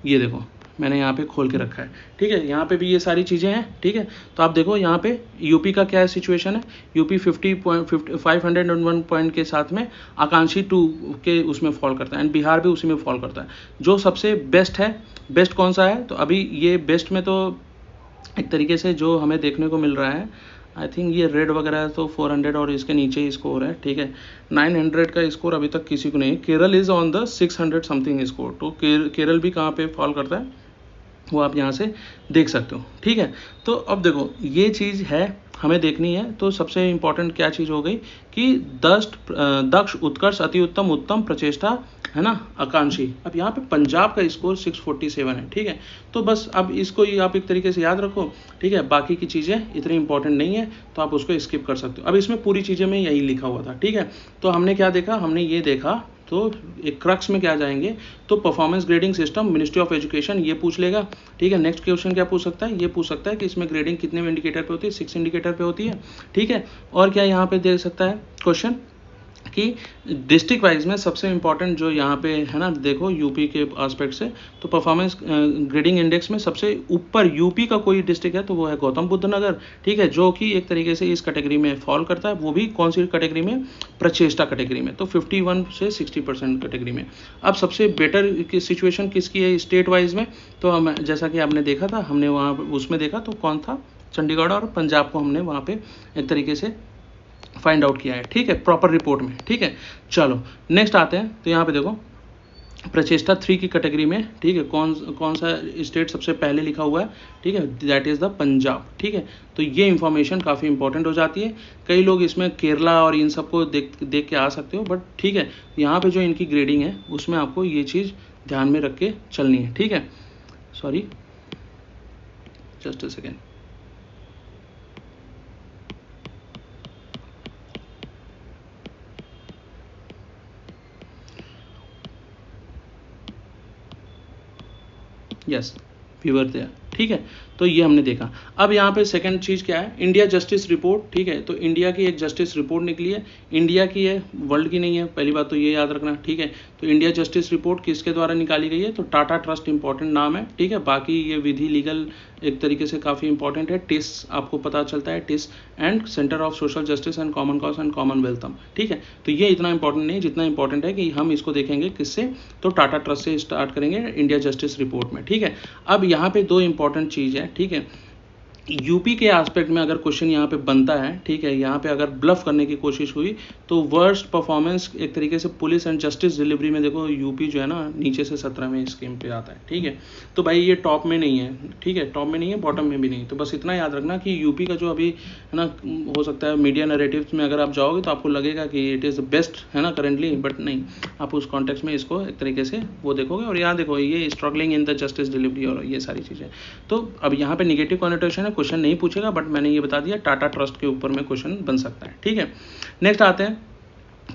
ये देखो मैंने यहाँ पे खोल के रखा है। ठीक है, यहाँ पे भी ये सारी चीज़ें हैं। ठीक है, तो आप देखो यहाँ पे यूपी का क्या सिचुएशन है। यूपी 501 पॉइंट के साथ में आकांक्षी 2 के उसमें फॉल करता है, एंड बिहार भी उसी में फॉल करता है। जो सबसे बेस्ट है, बेस्ट कौन सा है, तो अभी ये बेस्ट में तो एक तरीके से जो हमें देखने को मिल रहा है, आई थिंक ये रेड वगैरह तो 400 और इसके नीचे ही स्कोर है। ठीक है, 900 का स्कोर अभी तक किसी को नहीं। Kerala is on the 600 something score. तो केरल भी कहाँ पे फॉल करता है वो आप यहाँ से देख सकते हो। ठीक है, तो अब देखो ये चीज़ है हमें देखनी है। तो सबसे इंपॉर्टेंट क्या चीज़ हो गई कि दक्ष, उत्कर्ष, अति उत्तम, उत्तम, प्रचेष्टा, है ना, आकांक्षी। अब यहाँ पे पंजाब का स्कोर 647 है। ठीक है, तो बस अब इसको ही आप एक तरीके से याद रखो। ठीक है, बाकी की चीज़ें इतनी इंपॉर्टेंट नहीं है तो आप उसको स्किप कर सकते हो। अब इसमें पूरी चीज़ें में यही लिखा हुआ था। ठीक है, तो हमने क्या देखा, हमने ये देखा, तो एक क्रक्स में क्या जाएंगे, तो performance grading system, ministry of education, ये पूछ लेगा। ठीक है, नेक्स्ट क्वेश्चन क्या पूछ सकता है, ये पूछ सकता है कि इसमें ग्रेडिंग कितने इंडिकेटर पे होती है, 6 इंडिकेटर पे होती है। ठीक है, और क्या यहाँ पे दे सकता है क्वेश्चन कि डिस्ट्रिक्ट वाइज में सबसे इंपॉर्टेंट जो यहाँ पे है ना, देखो यूपी के एस्पेक्ट से, तो परफॉर्मेंस ग्रेडिंग इंडेक्स में सबसे ऊपर यूपी का कोई डिस्ट्रिक्ट है तो वो है गौतम बुद्ध नगर। ठीक है, जो कि एक तरीके से इस कैटेगरी में फॉल करता है, वो भी कौन सी कैटेगरी में, प्रचेष्टा कैटेगरी में, तो 51 से 60% कैटेगरी में। अब सबसे बेटर की सिचुएशन किसकी है स्टेट वाइज में, तो हम जैसा कि आपने देखा था, हमने वहाँ उसमें देखा तो कौन था, चंडीगढ़ और पंजाब को हमने वहाँ पे एक तरीके से फाइंड आउट किया है। ठीक है, प्रॉपर रिपोर्ट में। ठीक है, चलो नेक्स्ट आते हैं। तो यहाँ पे देखो प्रचेष्टा 3 की कैटेगरी में, ठीक है, कौन सा स्टेट सबसे पहले लिखा हुआ है, ठीक है, दैट इज़ द पंजाब। ठीक है, तो ये इंफॉर्मेशन काफ़ी इंपॉर्टेंट हो जाती है। कई लोग इसमें केरला और इन सबको देख के आ सकते हो, बट ठीक है, यहाँ पे जो इनकी ग्रेडिंग है उसमें आपको ये चीज़ ध्यान में रख के चलनी है। ठीक है, sorry just a second. Yes, we were there. ठीक है, तो ये हमने देखा। अब यहाँ पे सेकंड चीज़ क्या है, इंडिया जस्टिस रिपोर्ट। ठीक है, तो इंडिया की एक जस्टिस रिपोर्ट निकली है, इंडिया की है, वर्ल्ड की नहीं है, पहली बात तो ये याद रखना। ठीक है, तो इंडिया जस्टिस रिपोर्ट किसके द्वारा निकाली गई है, तो टाटा ट्रस्ट इंपॉर्टेंट नाम है। ठीक है, बाकी ये विधि लीगल एक तरीके से काफ़ी इंपॉर्टेंट है। टिस आपको पता चलता है, TISS and centre of social justice and common cause and commonwealth. ठीक है, तो ये इतना इंपॉर्टेंट नहीं, जितना इंपॉर्टेंट है कि हम इसको देखेंगे किससे, तो टाटा ट्रस्ट से स्टार्ट करेंगे इंडिया जस्टिस रिपोर्ट में। ठीक है, अब यहाँ पे 2 इंपॉर्टेंट चीज़ है। ठीक है, यूपी के एस्पेक्ट में अगर क्वेश्चन यहाँ पे बनता है, ठीक है, यहाँ पे अगर ब्लफ करने की कोशिश हुई तो वर्स्ट परफॉर्मेंस एक तरीके से पुलिस एंड जस्टिस डिलीवरी में देखो यूपी जो है ना नीचे से 17वें स्कीम पे आता है। ठीक है, तो भाई ये टॉप में नहीं है। ठीक है, टॉप में नहीं है, बॉटम में भी नहीं। तो बस इतना याद रखना कि यूपी का जो अभी है ना, हो सकता है मीडिया नैरेटिव्स में अगर आप जाओगे तो आपको लगेगा कि इट इज़ द बेस्ट, है ना, करेंटली, बट नहीं, आप उस कॉन्टेक्स्ट में इसको एक तरीके से वो देखोगे। और यहाँ देखो ये struggling in the justice delivery और ये सारी चीज़ें। तो अब यहाँ पे निगेटिव कॉन्नोटेशन है, क्वेश्चन नहीं पूछेगा, बट मैंने ये बता दिया टाटा ट्रस्ट के ऊपर में क्वेश्चन बन सकता है। ठीक है, नेक्स्ट आते हैं।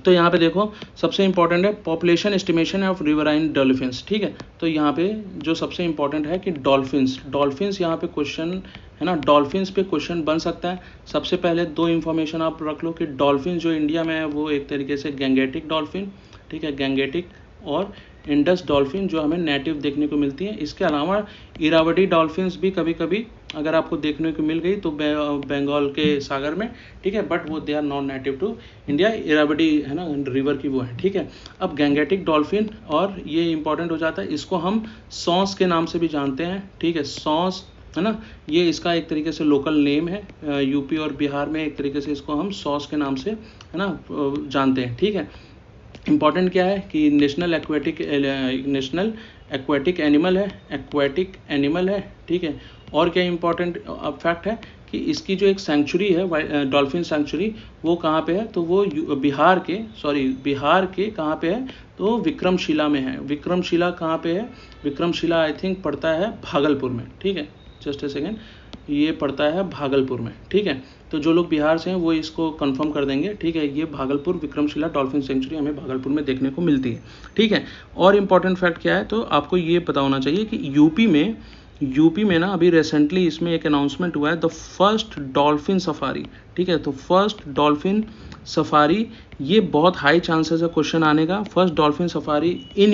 तो यहाँ पे देखो सबसे इंपॉर्टेंट है population estimation of riverine dolphins. ठीक है, तो यहाँ पे जो सबसे इंपॉर्टेंट है कि डॉल्फिन्स यहाँ पे क्वेश्चन है ना, डॉल्फिन्स पे क्वेश्चन बन सकता है। सबसे पहले 2 इंफॉर्मेशन आप रख लो कि डॉल्फिन जो इंडिया में है वो एक तरीके से गैंगेटिक डॉल्फिन, ठीक है, गैंगेटिक, और इंडस डॉल्फिन जो हमें नेटिव देखने को मिलती है। इसके अलावा इरावदी डॉल्फिन्स भी कभी कभी अगर आपको देखने को मिल गई तो बंगाल के सागर में। ठीक है, बट वो they are non native to India. Irrawaddy है ना रिवर की वो है। ठीक है, अब गैंगेटिक डॉल्फिन, और ये इंपॉर्टेंट हो जाता है, इसको हम सॉस के नाम से भी जानते हैं। ठीक है, सॉस है ना, ये इसका एक तरीके से लोकल नेम है। यूपी और बिहार में एक तरीके से इसको हम सॉस के नाम से है ना जानते हैं। ठीक है, इंपॉर्टेंट क्या है कि नेशनल एक्वेटिक एनिमल है, ठीक है। और क्या इंपॉर्टेंट फैक्ट है कि इसकी जो एक सेंचुरी है डॉल्फिन सेंचुरी वो कहाँ पे है, तो वो बिहार के कहाँ पे है, तो विक्रमशिला में है। विक्रमशिला कहाँ पे है, विक्रमशिला आई थिंक पड़ता है भागलपुर में, ठीक है, जस्ट ए सेकेंड, ये पड़ता है भागलपुर में, ठीक है। तो जो लोग बिहार से हैं वो इसको कंफर्म कर देंगे, ठीक है। ये भागलपुर विक्रमशिला डॉल्फिन सेंचुरी हमें भागलपुर में देखने को मिलती है, ठीक है। और इम्पॉर्टेंट फैक्ट क्या है, तो आपको ये पता होना चाहिए कि यूपी में ना अभी रिसेंटली इसमें एक अनाउंसमेंट हुआ है, द फर्स्ट डॉल्फिन सफारी, ठीक है। तो फर्स्ट डॉल्फिन सफारी, ये बहुत हाई चांसेस है क्वेश्चन आने का। First dolphin safari in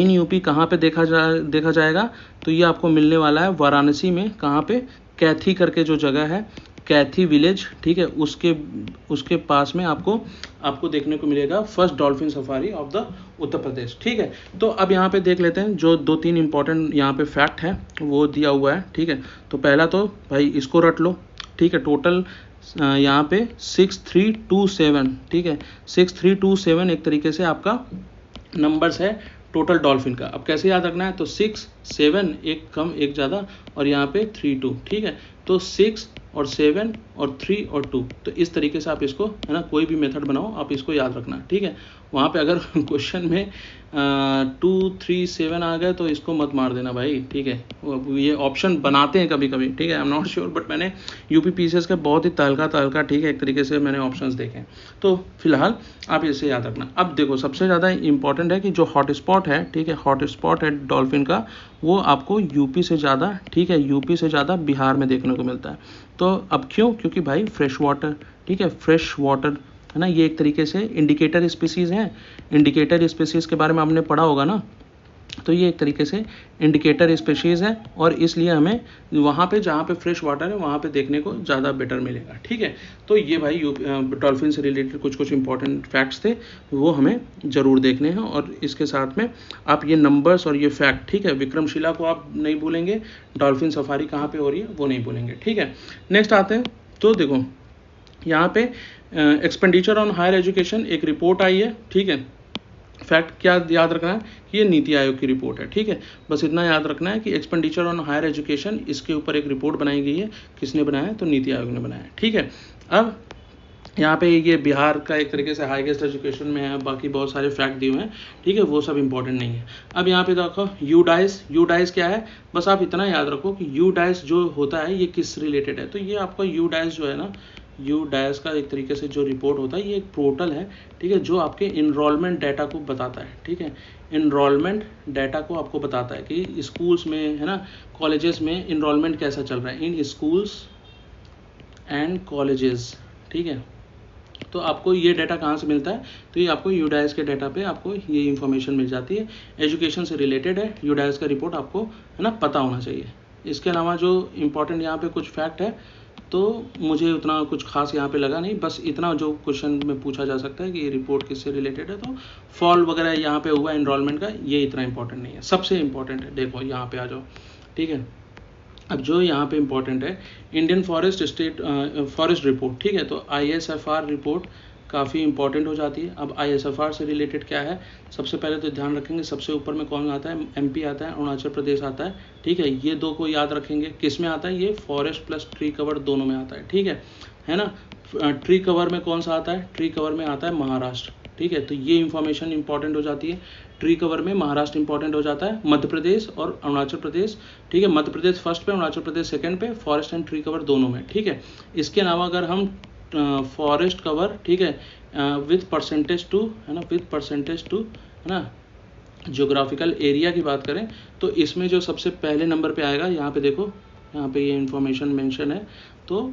UP कहाँ पे देखा जाएगा, तो ये आपको मिलने वाला है वाराणसी में। कहाँ पे, कैथी करके जो जगह है, कैथी विलेज, ठीक है, उसके पास में आपको देखने को मिलेगा first dolphin safari of the Uttar Pradesh, ठीक है। तो अब यहाँ पे देख लेते हैं जो 2-3 इंपॉर्टेंट यहाँ पे फैक्ट है वो दिया हुआ है, ठीक है। तो पहला तो भाई इसको रट लो, ठीक है। टोटल यहाँ पे 6327, ठीक है, 6327 एक तरीके से आपका नंबर्स है टोटल डॉल्फिन का। अब कैसे याद रखना है, तो 6, 7, एक कम एक ज़्यादा, और यहाँ पे 3, 2, ठीक है। तो 6 और 7 और 3 और 2, तो इस तरीके से आप इसको, है ना, कोई भी मेथड बनाओ आप इसको याद रखना, ठीक है। वहाँ पे अगर क्वेश्चन में 2, 3, 7 आ गए तो इसको मत मार देना भाई, ठीक है। ये ऑप्शन बनाते हैं कभी कभी, ठीक है, I am not sure, but मैंने यूपी पीसीएस के बहुत ही तहलका, ठीक है, एक तरीके से मैंने ऑप्शंस देखे। तो फिलहाल आप इसे याद रखना। अब देखो सबसे ज़्यादा इंपॉर्टेंट है कि जो हॉटस्पॉट है, ठीक है, हॉटस्पॉट है डॉल्फिन का, वो आपको यूपी से ज़्यादा, ठीक है, यूपी से ज़्यादा बिहार में देखने को मिलता है। तो अब क्यों, क्योंकि भाई फ्रेश वाटर, ठीक है, फ्रेश वाटर है ना, ये एक तरीके से इंडिकेटर स्पीसीज़ हैं। इंडिकेटर स्पीसीज़ के बारे में आपने पढ़ा होगा ना, तो ये एक तरीके से इंडिकेटर स्पीशीज़ है, और इसलिए हमें वहाँ पे जहाँ पे फ्रेश वाटर है वहाँ पे देखने को ज़्यादा बेटर मिलेगा, ठीक है। तो ये भाई डॉल्फिन से रिलेटेड कुछ इंपॉर्टेंट फैक्ट्स थे, वो हमें ज़रूर देखने हैं। और इसके साथ में आप ये नंबर्स और ये फैक्ट, ठीक है, विक्रमशिला को आप नहीं भूलेंगे, डॉल्फिन सफारी कहाँ पर हो रही है वो नहीं भूलेंगे, ठीक है। नेक्स्ट आते हैं, तो देखो यहाँ पे एक्सपेंडिचर ऑन हायर एजुकेशन एक रिपोर्ट आई है, ठीक है। फैक्ट क्या याद रखना है कि ये नीति आयोग की रिपोर्ट है, ठीक है। बस इतना याद रखना है कि एक्सपेंडिचर ऑन हायर एजुकेशन, इसके ऊपर एक रिपोर्ट बनाई गई है। किसने बनाया है, तो नीति आयोग ने बनाया है, ठीक है। अब यहाँ पे ये बिहार का एक तरीके से हाईएस्ट एजुकेशन में है, बाकी बहुत सारे फैक्ट दिए हुए हैं, ठीक है, वो सब इंपॉर्टेंट नहीं है। अब यहाँ पे देखो यूडाइस क्या है, बस आप इतना याद रखो कि यूडाइस जो होता है ये किस रिलेटेड है। तो ये आपका यूडाइस जो है ना, यूडाइस का एक तरीके से जो रिपोर्ट होता है, ये एक पोर्टल है, ठीक है, जो आपके इनरोलमेंट डाटा को बताता है, ठीक है। इनरोलमेंट डाटा को आपको बताता है कि स्कूल्स में, है ना, कॉलेजेस में इनरोलमेंट कैसा चल रहा है, इन स्कूल्स एंड कॉलेजेस, ठीक है। तो आपको ये डाटा कहाँ से मिलता है, तो ये आपको यूडाइस के डाटा पे आपको ये इन्फॉर्मेशन मिल जाती है। एजुकेशन से रिलेटेड है, यूडाइस का रिपोर्ट आपको, है ना, पता होना चाहिए। इसके अलावा जो इम्पोर्टेंट यहाँ पे कुछ फैक्ट है, तो मुझे उतना कुछ खास यहाँ पे लगा नहीं, बस इतना जो क्वेश्चन में पूछा जा सकता है कि ये रिपोर्ट किससे रिलेटेड है, तो फॉल वगैरह यहाँ पे हुआ एनरोलमेंट का, ये इतना इंपॉर्टेंट नहीं है। सबसे इंपॉर्टेंट है, देखो यहाँ पे आ जाओ, ठीक है। अब जो यहाँ पे इंपॉर्टेंट है, इंडियन फॉरेस्ट रिपोर्ट, ठीक है। तो ISFR रिपोर्ट काफ़ी इंपॉर्टेंट हो जाती है। अब ISFR से रिलेटेड क्या है, सबसे पहले तो ध्यान रखेंगे सबसे ऊपर में कौन आता है, MP आता है, अरुणाचल प्रदेश आता है, ठीक है। ये दो को याद रखेंगे। किस में आता है, ये फॉरेस्ट प्लस ट्री कवर दोनों में आता है, ठीक है ना। ट्री कवर में कौन सा आता है, ट्री कवर में आता है महाराष्ट्र, ठीक है। तो ये इन्फॉर्मेशन इंपॉर्टेंट हो जाती है। ट्री कवर में महाराष्ट्र इंपॉर्टेंट हो जाता है, मध्य प्रदेश और अरुणाचल प्रदेश, ठीक है। मध्य प्रदेश फर्स्ट पे, अरुणाचल प्रदेश सेकंड पे, फॉरेस्ट एंड ट्री कवर दोनों में, ठीक है। इसके अलावा अगर हम फॉरेस्ट कवर, ठीक है, विथ परसेंटेज टू, है ना, विथ परसेंटेज टू, है ना, ज्योग्राफिकल एरिया की बात करें, तो इसमें जो सबसे पहले नंबर पे आएगा, यहाँ पे देखो, यहाँ पे ये इन्फॉर्मेशन मेंशन है, तो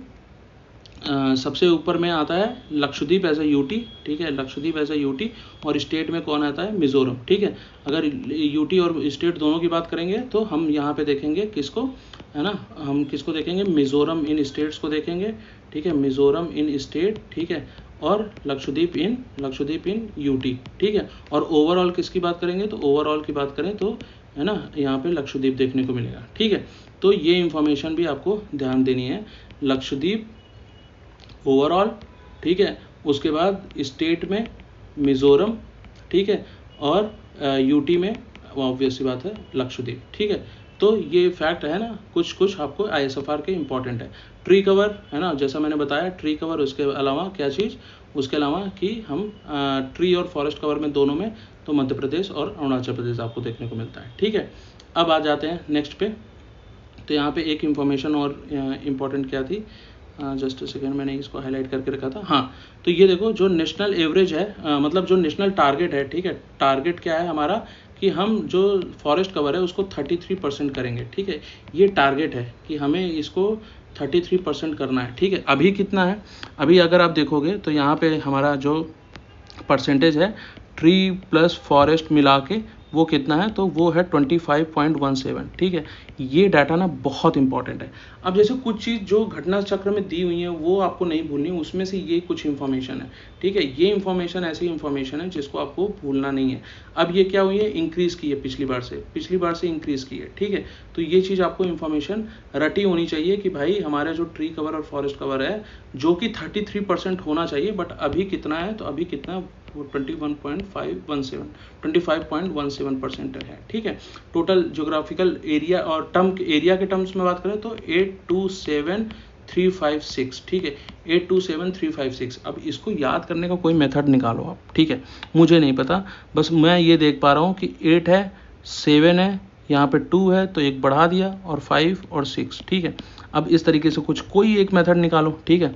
सबसे ऊपर में आता है लक्षद्वीप एज ए यूटी, ठीक है, लक्षद्वीप एज ए यूटी। और स्टेट में कौन आता है, मिजोरम, ठीक है। अगर यूटी और स्टेट दोनों की बात करेंगे तो हम यहाँ पे देखेंगे किसको, है ना, हम किसको देखेंगे, मिजोरम इन स्टेट्स को देखेंगे, ठीक है, मिजोरम इन स्टेट, ठीक है, और लक्षद्वीप इन यूटी, ठीक है। और ओवरऑल किसकी बात करेंगे, तो ओवरऑल की बात करें तो, है ना, यहाँ पे लक्षद्वीप देखने को मिलेगा, ठीक है। तो ये इंफॉर्मेशन भी आपको ध्यान देनी है, लक्षद्वीप ओवरऑल, ठीक है, उसके बाद स्टेट में मिजोरम, ठीक है, और यूटी में ऑब्वियस सी बात है लक्षद्वीप, ठीक है। तो ये फैक्ट है ना, कुछ कुछ आपको ISFR के इंपॉर्टेंट है। ट्री कवर है ना, जैसा मैंने बताया ट्री कवर, उसके अलावा क्या चीज़, उसके अलावा कि हम ट्री और फॉरेस्ट कवर में दोनों में तो मध्य प्रदेश और अरुणाचल प्रदेश आपको देखने को मिलता है। ठीक है, अब आ जाते हैं नेक्स्ट पे। तो यहाँ पे एक इन्फॉर्मेशन और इम्पॉर्टेंट क्या थी, जस्ट सेकेंड, मैंने इसको हाईलाइट करके रखा था। हाँ, तो ये देखो जो नेशनल एवरेज है, मतलब जो नेशनल टारगेट है, ठीक है, टारगेट क्या है हमारा कि हम जो फॉरेस्ट कवर है उसको 33% करेंगे। ठीक है, ये टारगेट है कि हमें इसको 33% करना है। ठीक है, अभी कितना है, अभी अगर आप देखोगे तो यहाँ पे हमारा जो परसेंटेज है ट्री प्लस फॉरेस्ट मिला के वो कितना है, तो वो है 25.17। ठीक है, ये डाटा ना बहुत इंपॉर्टेंट है। अब जैसे कुछ चीज़ जो घटना चक्र में दी हुई है वो आपको नहीं भूलनी, उसमें से ये कुछ इन्फॉर्मेशन है। ठीक है, ये इन्फॉर्मेशन ऐसी इन्फॉर्मेशन है जिसको आपको भूलना नहीं है। अब ये क्या हुई है, इंक्रीज की है पिछली बार से इंक्रीज की है। ठीक है, तो ये चीज़ आपको इन्फॉर्मेशन रटी होनी चाहिए कि भाई हमारा जो ट्री कवर और फॉरेस्ट कवर है जो कि 33% होना चाहिए, बट अभी कितना है, तो अभी कितना 25.17% है। ठीक है, टोटल ज्योग्राफिकल एरिया और एरिया के टर्म्स में बात करें तो 827,356। ठीक है, 827,356। अब इसको याद करने का कोई मेथड निकालो आप। ठीक है, मुझे नहीं पता, बस मैं ये देख पा रहा हूँ कि 8 है, 7 है, यहाँ पे 2 है तो एक बढ़ा दिया, और 5 और 6। ठीक है, अब इस तरीके से कोई एक मेथड निकालो। ठीक है,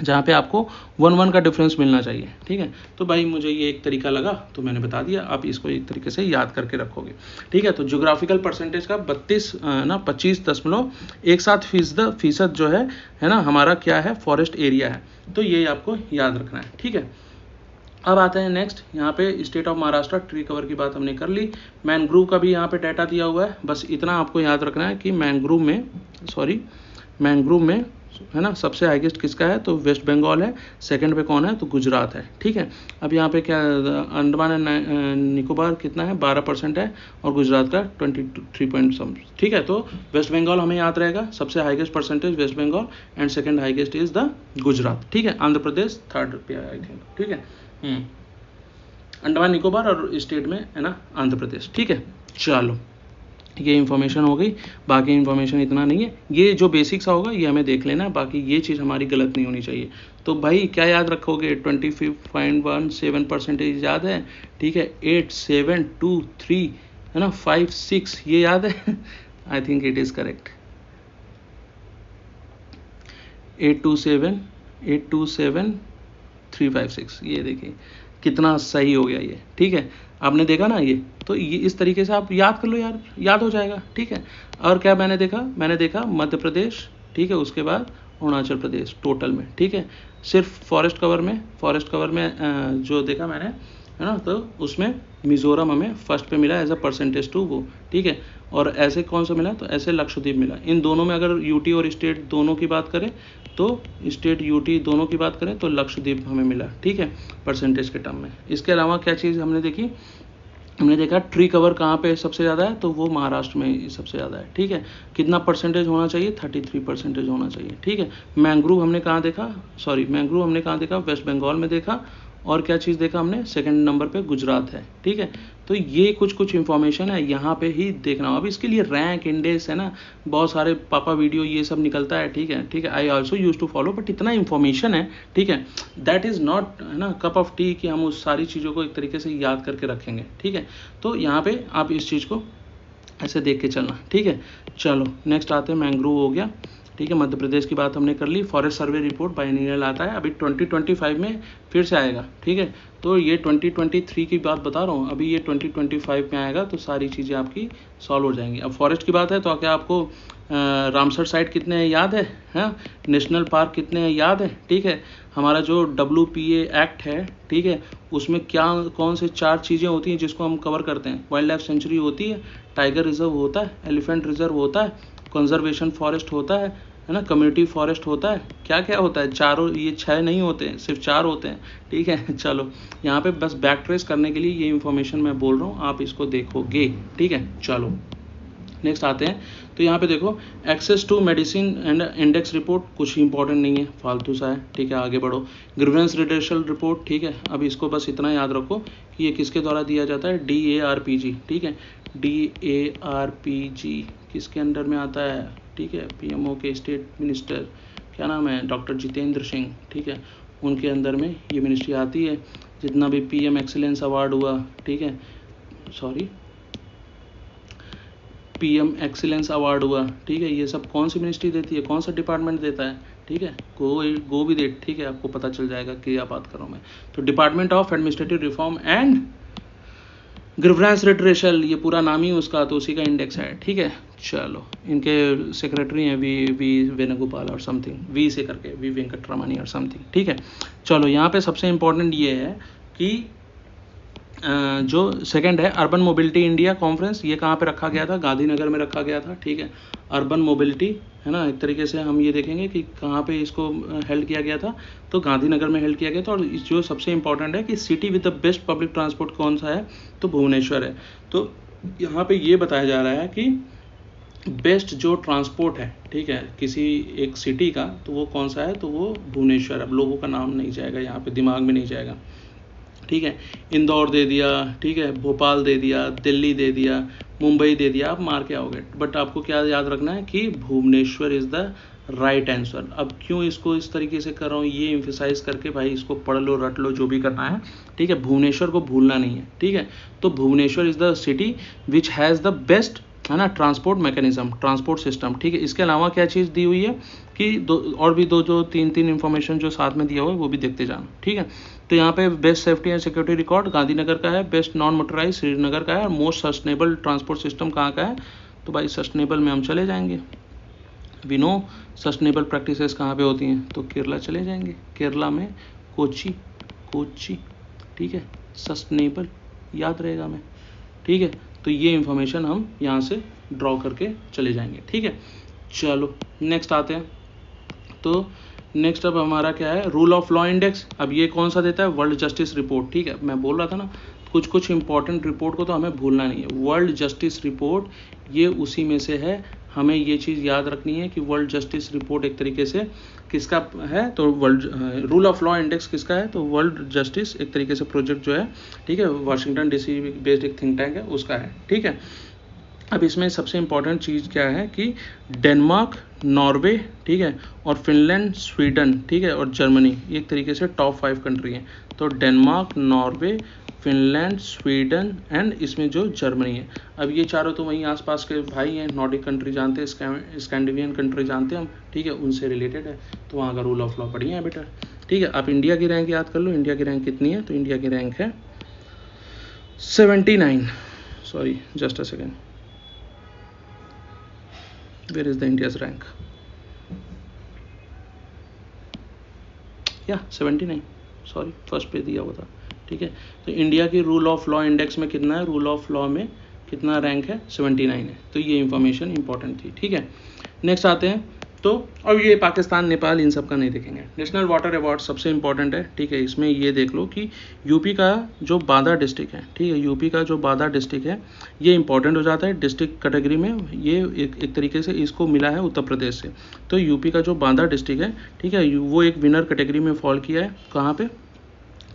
जहाँ पे आपको 1-1 का डिफरेंस मिलना चाहिए। ठीक है, तो भाई मुझे ये एक तरीका लगा तो मैंने बता दिया, आप इसको एक तरीके से याद करके रखोगे। ठीक है, तो ज्योग्राफिकल परसेंटेज का 25.17% जो है ना हमारा क्या है, फॉरेस्ट एरिया है। तो ये आपको याद रखना है। ठीक है, अब आते हैं नेक्स्ट, यहाँ पे state of Maharashtra tree cover की बात हमने कर ली। मैनग्रोव का भी यहाँ पे डाटा दिया हुआ है, बस इतना आपको याद रखना है कि मैनग्रोव में है ना सबसे हाईएस्ट किसका है, तो वेस्ट बंगाल है, सेकंड पे कौन है, तो गुजरात है। ठीक है, अब यहाँ पे क्या अंडमान एंड निकोबार कितना है, 12% है, और गुजरात का 23. ठीक है, तो वेस्ट बंगाल हमें याद रहेगा, सबसे highest percentage West Bengal, and second highest is the Gujarat. ठीक है, आंध्र प्रदेश थर्ड पे आई थिंक। ठीक है, अंडमान निकोबार और स्टेट में है ना आंध्र प्रदेश। ठीक है, चलो ये इन्फॉर्मेशन हो गई, बाकी इन्फॉर्मेशन इतना नहीं है, ये जो बेसिक्स होगा ये हमें देख लेना है, बाकी ये चीज़ हमारी गलत नहीं होनी चाहिए। तो भाई क्या याद रखोगे, 25.17% याद है। ठीक है, 8, 7, 2, 3 है ना, 5, 6 ये याद है। I think it is correct, 827,356, ये देखिए कितना सही हो गया ये। ठीक है, आपने देखा ना ये, तो ये इस तरीके से आप याद कर लो यार, याद हो जाएगा। ठीक है, और क्या मैंने देखा मध्य प्रदेश, ठीक है, उसके बाद अरुणाचल प्रदेश टोटल में। ठीक है, सिर्फ फॉरेस्ट कवर में जो देखा मैंने है ना, तो उसमें मिजोरम हमें फर्स्ट पे मिला एज अ परसेंटेज टू वो। ठीक है, और ऐसे कौन सा मिला, तो ऐसे लक्षद्वीप मिला। इन दोनों में अगर यूटी और स्टेट दोनों की बात करें, तो स्टेट यूटी दोनों की बात करें तो लक्षद्वीप हमें मिला। ठीक है, परसेंटेज के टर्म में। इसके अलावा क्या चीज़ हमने देखी, हमने देखा ट्री कवर कहाँ पे सबसे ज़्यादा है, तो वो महाराष्ट्र में सबसे ज़्यादा है। ठीक है, कितना परसेंटेज होना चाहिए, 33% होना चाहिए। ठीक है, मैंग्रोव हमने कहाँ देखा, वेस्ट बंगाल में देखा, और क्या चीज़ देखा हमने, सेकंड नंबर पे गुजरात है। ठीक है, तो ये कुछ इन्फॉर्मेशन है, यहाँ पे ही देखना। अब इसके लिए रैंक इंडेक्स है ना, बहुत सारे पापा वीडियो ये सब निकलता है। ठीक है, I also use to follow, but इतना इन्फॉर्मेशन है। ठीक है, दैट इज़ नॉट है ना कप ऑफ टी कि हम उस सारी चीज़ों को एक तरीके से याद करके रखेंगे। ठीक है, तो यहाँ पे आप इस चीज़ को ऐसे देख के चलना। ठीक है, चलो नेक्स्ट आते हैं, मैंग्रोव हो गया। ठीक है, मध्य प्रदेश की बात हमने कर ली। फॉरेस्ट सर्वे रिपोर्ट बाइएनियल आता है, अभी 2025 में फिर से आएगा। ठीक है, तो ये 2023 की बात बता रहा हूँ, अभी ये 2025 में आएगा, तो सारी चीज़ें आपकी सॉल्व हो जाएंगी। अब फॉरेस्ट की बात है तो क्या आपको रामसर साइट कितने हैं याद है, हाँ, नेशनल पार्क कितने हैं याद है। ठीक है, हमारा जो WPA एक्ट है, ठीक है, उसमें कौन से 4 चीज़ें होती हैं जिसको हम कवर करते हैं, वाइल्ड लाइफ सेंचुरी होती है, टाइगर रिजर्व होता है, एलिफेंट रिजर्व होता है, कंजर्वेशन फॉरेस्ट होता है ना, कम्युनिटी फॉरेस्ट होता है, क्या क्या होता है, चारों, ये 6 नहीं होते हैं, सिर्फ 4 होते हैं। ठीक है, चलो यहाँ पे बस बैक ट्रेस करने के लिए ये इन्फॉर्मेशन मैं बोल रहा हूँ, आप इसको देखोगे। ठीक है, चलो नेक्स्ट आते हैं, तो यहाँ पे देखो access to medicine and index report, कुछ इंपॉर्टेंट नहीं है, फालतू सा है। ठीक है, आगे बढ़ो। ग्रीवेंस रिडर्सल रिपोर्ट, ठीक है, अब इसको बस इतना याद रखो कि ये किसके द्वारा दिया जाता है, DARPG। ठीक है, DARPG किसके अंडर में आता है, ठीक है, पीएमओ के स्टेट मिनिस्टर क्या नाम है, डॉक्टर जितेंद्र सिंह, ठीक है, उनके अंदर में ये मिनिस्ट्री आती है। जितना भी पीएम एक्सीलेंस अवार्ड हुआ, ठीक है, सॉरी पीएम एक्सीलेंस अवार्ड हुआ, ठीक है, ये सब कौन सी मिनिस्ट्री देती है, कौन सा डिपार्टमेंट देता है, ठीक है, गो भी दे, ठीक है, आपको पता चल जाएगा कि क्या बात कर रहा हूँ मैं। तो department of administrative reform and grievance redressal, ये पूरा नाम ही उसका, तो उसी का इंडेक्स है, ठीक है। चलो, इनके सेक्रेटरी हैं वी वेणुगोपाल और समथिंग, वी से करके वी वेंकटरमणी और समथिंग, ठीक है। चलो, यहाँ पे सबसे इम्पोर्टेंट ये है कि जो सेकंड है अर्बन मोबिलिटी इंडिया कॉन्फ्रेंस, ये कहाँ पे रखा गया था, गांधीनगर में रखा गया था, ठीक है। अर्बन मोबिलिटी है ना, एक तरीके से हम ये देखेंगे कि कहाँ पे इसको हेल्ड किया गया था, तो गांधीनगर में हेल्ड किया गया था। और जो सबसे इंपॉर्टेंट है कि city with the best public transport कौन सा है, तो भुवनेश्वर है। तो यहाँ पे ये बताया जा रहा है कि बेस्ट जो ट्रांसपोर्ट है, ठीक है, किसी एक सिटी का, तो वो कौन सा है, तो वो भुवनेश्वर। अब लोगों का नाम नहीं जाएगा यहाँ पे, दिमाग में नहीं जाएगा, ठीक है। इंदौर दे दिया, ठीक है, भोपाल दे दिया, दिल्ली दे दिया, मुंबई दे दिया, आप मार के आओगे, बट आपको क्या याद रखना है कि Bhubaneswar is the right answer. अब क्यों इसको इस तरीके से कर रहा हूँ, ये एम्फेसाइज करके, भाई इसको पढ़ लो, रट लो, जो भी करना है, ठीक है, भुवनेश्वर को भूलना नहीं है, ठीक है। तो Bhubaneswar is the city which has the best, है ना, ट्रांसपोर्ट मैकेनिज्म, ट्रांसपोर्ट सिस्टम, ठीक है। इसके अलावा क्या चीज़ दी हुई है कि और भी दो जो तीन इंफॉर्मेशन जो साथ में दिया हुआ है वो भी देखते जाना, ठीक है। तो यहाँ पे best safety and security record Gandhinagar का है, बेस्ट नॉन मोटराइज श्रीनगर का है, और मोस्ट सस्टेनेबल ट्रांसपोर्ट सिस्टम कहाँ का है, तो भाई सस्टेनेबल में हम चले जाएंगे। वी नो सस्टेनेबल प्रैक्टिसेस कहाँ पे होती हैं, तो केरला चले जाएंगे, केरला में कोची, ठीक है, सस्टेनेबल याद रहेगा हमें, ठीक है। तो ये इंफॉर्मेशन हम यहाँ से ड्रॉ करके चले जाएंगे, ठीक है। चलो नेक्स्ट आते हैं। तो नेक्स्ट अब हमारा क्या है, रूल ऑफ लॉ इंडेक्स। अब ये कौन सा देता है, वर्ल्ड जस्टिस रिपोर्ट, ठीक है। मैं बोल रहा था ना, कुछ इंपॉर्टेंट रिपोर्ट को तो हमें भूलना नहीं है। वर्ल्ड जस्टिस रिपोर्ट ये उसी में से है, हमें ये चीज़ याद रखनी है कि वर्ल्ड जस्टिस रिपोर्ट एक तरीके से किसका है, तो world rule of law index किसका है, तो वर्ल्ड जस्टिस एक तरीके से प्रोजेक्ट जो है, ठीक है, वाशिंगटन डीसी बेस्ड एक थिंक टैंक है, उसका है, ठीक है। अब इसमें सबसे इम्पॉर्टेंट चीज़ क्या है कि डेनमार्क, नॉर्वे, ठीक है, और फिनलैंड, स्वीडन, ठीक है, और जर्मनी, एक तरीके से टॉप 5 कंट्री हैं। तो Denmark, Norway, Finland, Sweden and इसमें जो जर्मनी है। अब ये चारों तो वहीं आसपास के भाई हैं, नॉर्डिक कंट्री जानते हैं, स्कैंडिनेवियन कंट्री जानते हैं हम, ठीक है, उनसे रिलेटेड है, तो वहाँ का रूल ऑफ लॉ बढ़िया है बेटा, ठीक है। आप इंडिया की रैंक याद कर लो, इंडिया की रैंक कितनी है, तो इंडिया की रैंक है 79, sorry just a second, where is the India's rank, या 79, सॉरी फर्स्ट पे दिया हुआ था, ठीक है। तो इंडिया की रूल ऑफ लॉ इंडेक्स में कितना है, रूल ऑफ लॉ में कितना रैंक है, 79 है। तो ये इंफॉर्मेशन इंपॉर्टेंट थी, ठीक है। नेक्स्ट आते हैं, तो अब ये पाकिस्तान, नेपाल, इन सब का नहीं देखेंगे। नेशनल वाटर अवार्ड सबसे इंपॉर्टेंट है, ठीक है। इसमें ये देख लो कि यूपी का जो बांदा डिस्ट्रिक्ट है, ठीक है, यूपी का जो बांदा डिस्ट्रिक्ट है ये इंपॉर्टेंट हो जाता है डिस्ट्रिक्ट कैटेगरी में। ये एक तरीके से इसको मिला है उत्तर प्रदेश से। तो यूपी का जो बांदा डिस्ट्रिक्ट है, ठीक है, वो एक विनर कैटेगरी में फॉल किया है, कहाँ पे,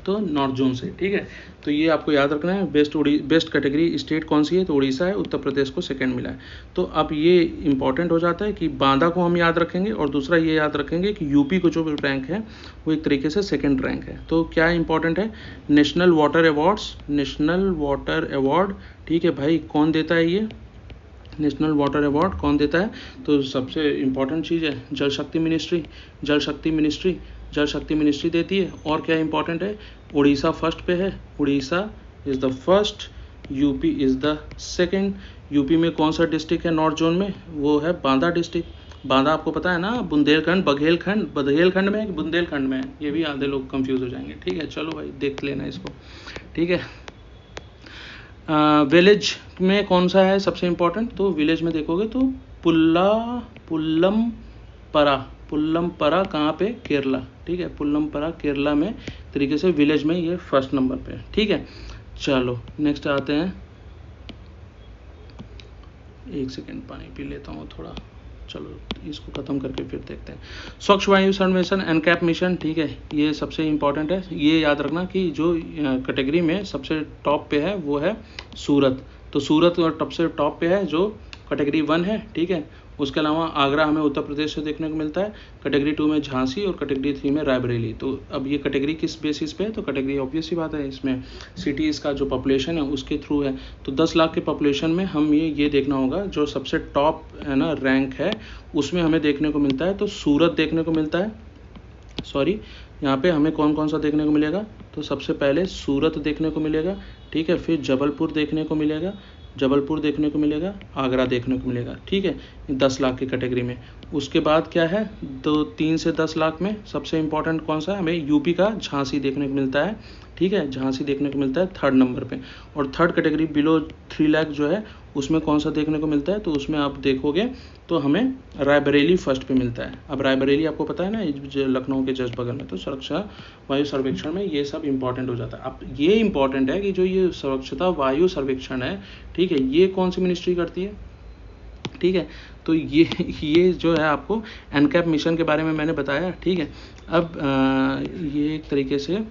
तो नॉर्थ जोन से, ठीक है। तो ये आपको याद रखना है। बेस्ट कैटेगरी स्टेट कौन सी है, तो उड़ीसा है, उत्तर प्रदेश को सेकंड मिला है। तो अब ये इंपॉर्टेंट हो जाता है कि बांदा को हम याद रखेंगे, और दूसरा ये याद रखेंगे कि यूपी को जो रैंक है वो एक तरीके से सेकंड रैंक है। तो क्या इंपॉर्टेंट है, national water awards, national water award, ठीक है भाई, कौन देता है ये नेशनल वाटर अवार्ड, कौन देता है, तो सबसे इंपॉर्टेंट चीज़ है जल शक्ति मिनिस्ट्री, जल शक्ति मिनिस्ट्री देती है। और क्या इंपॉर्टेंट है, उड़ीसा फर्स्ट पे है, Orissa is the first, UP is the second. UP में कौन सा डिस्ट्रिक्ट है नॉर्थ जोन में, वो है बांदा डिस्ट्रिक्ट। बांदा आपको पता है ना, बदेलखंड में है कि बुंदेलखंड में है, ये भी आधे लोग कंफ्यूज हो जाएंगे, ठीक है। चलो भाई देख लेना इसको, ठीक है। विलेज में कौन सा है सबसे इम्पोर्टेंट, तो विलेज में देखोगे तो पुल्लमपरा कहाँ पे, केरला, ठीक है, पुल्लमपरा केरला में तरीके से विलेज में ये फर्स्ट नंबर पे है, ठीक है। चलो नेक्स्ट आते हैं, एक सेकेंड पानी पी लेता हूँ थोड़ा, चलो इसको ख़त्म करके फिर देखते हैं। स्वच्छ वायु सर्वेक्षण एनकैप मिशन, ठीक है, ये सबसे इम्पॉर्टेंट है। ये याद रखना कि जो कैटेगरी में सबसे टॉप पे है वो है सूरत। तो सूरत और सबसे टॉप पे है जो कैटेगरी 1 है, ठीक है। उसके अलावा आगरा हमें उत्तर प्रदेश से देखने को मिलता है, कैटेगरी 2 में झांसी और कैटेगरी 3 में रायबरेली। तो अब ये कैटेगरी किस बेसिस पे है, तो कैटेगरी ऑब्वियस ही बात है इसमें सिटीज़ का जो पॉपुलेशन है उसके थ्रू है। तो 10 लाख के पॉपुलेशन में हम ये देखना होगा जो सबसे टॉप है ना रैंक है, उसमें हमें देखने को मिलता है तो सूरत देखने को मिलता है। सॉरी, यहाँ पे हमें कौन कौन सा देखने को मिलेगा, तो सबसे पहले सूरत देखने को मिलेगा, ठीक है। फिर जबलपुर देखने को मिलेगा, जबलपुर देखने को मिलेगा, आगरा देखने को मिलेगा, ठीक है, 10 लाख की कैटेगरी में। उसके बाद क्या है, 3 से 10 लाख में सबसे इंपॉर्टेंट कौन सा है, हमें यूपी का झांसी देखने को मिलता है, ठीक है, झांसी देखने को मिलता है 3rd नंबर पे। और 3rd कैटेगरी बिलो 3 लाख जो है उसमें कौन सा देखने को मिलता है, तो उसमें आप देखोगे तो हमें रायबरेली फर्स्ट पे मिलता है। अब रायबरेली आपको पता है ना, लखनऊ के जस्ट बगल में, तो सुरक्षा वायु सर्वेक्षण में ये सब इंपॉर्टेंट हो जाता है। अब ये इंपॉर्टेंट है कि जो ये सुरक्षिता वायु सर्वेक्षण है, ठीक है, ये कौन सी मिनिस्ट्री करती है, ठीक है। तो ये जो है आपको एनकैप मिशन के बारे में मैंने बताया, ठीक है। अब ये एक तरीके से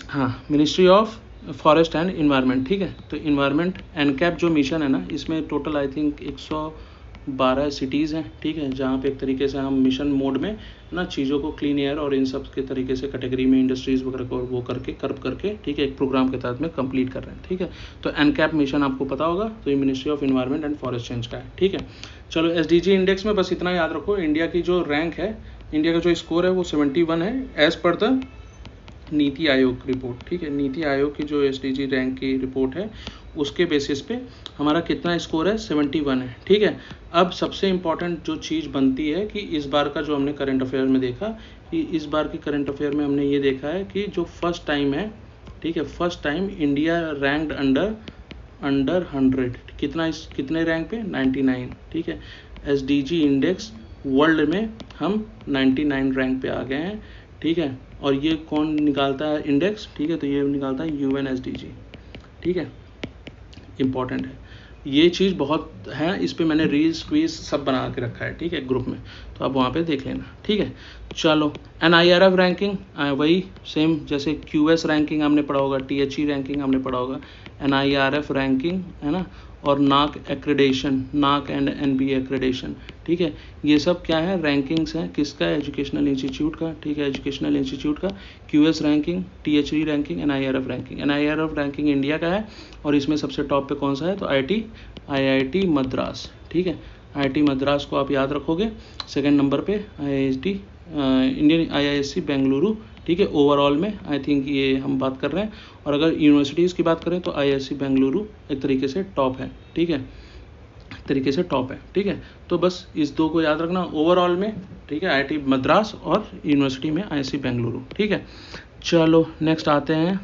हाँ, ministry of forest and environment, ठीक है। तो इन्वायरमेंट एनकैप जो मिशन है ना, इसमें टोटल आई थिंक 112 सिटीज़ हैं, ठीक है, जहाँ पे एक तरीके से हम मिशन मोड में ना चीज़ों को क्लीन एयर और इन सब के तरीके से कैटेगरी में इंडस्ट्रीज़ वगैरह को वो करके कर्व करके, ठीक है, एक प्रोग्राम के तहत में कंप्लीट कर रहे हैं, ठीक है। तो एनकैप मिशन आपको पता होगा, तो ये ministry of environment and forest change का है, ठीक है। चलो SDG इंडेक्स में बस इतना याद रखो, इंडिया की जो रैंक है, इंडिया का जो स्कोर है वो 71 है as per the NITI Aayog report, ठीक है। नीति आयोग की जो SDG रैंक की रिपोर्ट है उसके बेसिस पे हमारा कितना स्कोर है, 71 है, ठीक है। अब सबसे इम्पॉर्टेंट जो चीज़ बनती है कि इस बार का जो हमने करंट अफेयर में देखा, कि इस बार की करंट अफेयर में हमने ये देखा है कि जो फर्स्ट टाइम है, ठीक है, first time India ranked under 100, कितने रैंक पे, 99, ठीक है। SDG इंडेक्स वर्ल्ड में हम 99 रैंक पे आ गए हैं, ठीक है। और ये कौन निकालता है इंडेक्स, ठीक है, तो ये निकालता है UNSDG, ठीक है, इम्पॉर्टेंट है ये चीज़ बहुत है। इस पे मैंने रील्स ट्वील्स सब बना के रखा है, ठीक है, ग्रुप में, तो आप वहाँ पे देख लेना, ठीक है। चलो NIRF रैंकिंग वही सेम जैसे QS रैंकिंग हमने पढ़ा होगा, THE रैंकिंग हमने पढ़ा होगा, NIRF रैंकिंग है ना, और नाक एक्रेडेशन, नाक एंड NBA एक्रेडेशन, ठीक है। ये सब क्या है, रैंकिंग्स हैं, किसका, एजुकेशनल इंस्टीट्यूट का, ठीक है, एजुकेशनल इंस्टीट्यूट का। QS ranking, THE ranking, NIRF ranking. NIRF ranking India का है और इसमें सबसे टॉप पे कौन सा है, तो IIT मद्रास, ठीक है। IIT मद्रास को आप याद रखोगे। सेकंड नंबर पे इंडियन IISc बेंगलुरु, ठीक है। ओवरऑल में आई थिंक ये हम बात कर रहे हैं, और अगर यूनिवर्सिटीज़ की बात करें तो IISc बेंगलुरु एक तरीके से टॉप है, ठीक है, एक तरीके से टॉप है, ठीक है। तो बस इस दो को याद रखना ओवरऑल में, ठीक है, IIT मद्रास और यूनिवर्सिटी में IISc बेंगलुरु, ठीक है। चलो नेक्स्ट आते हैं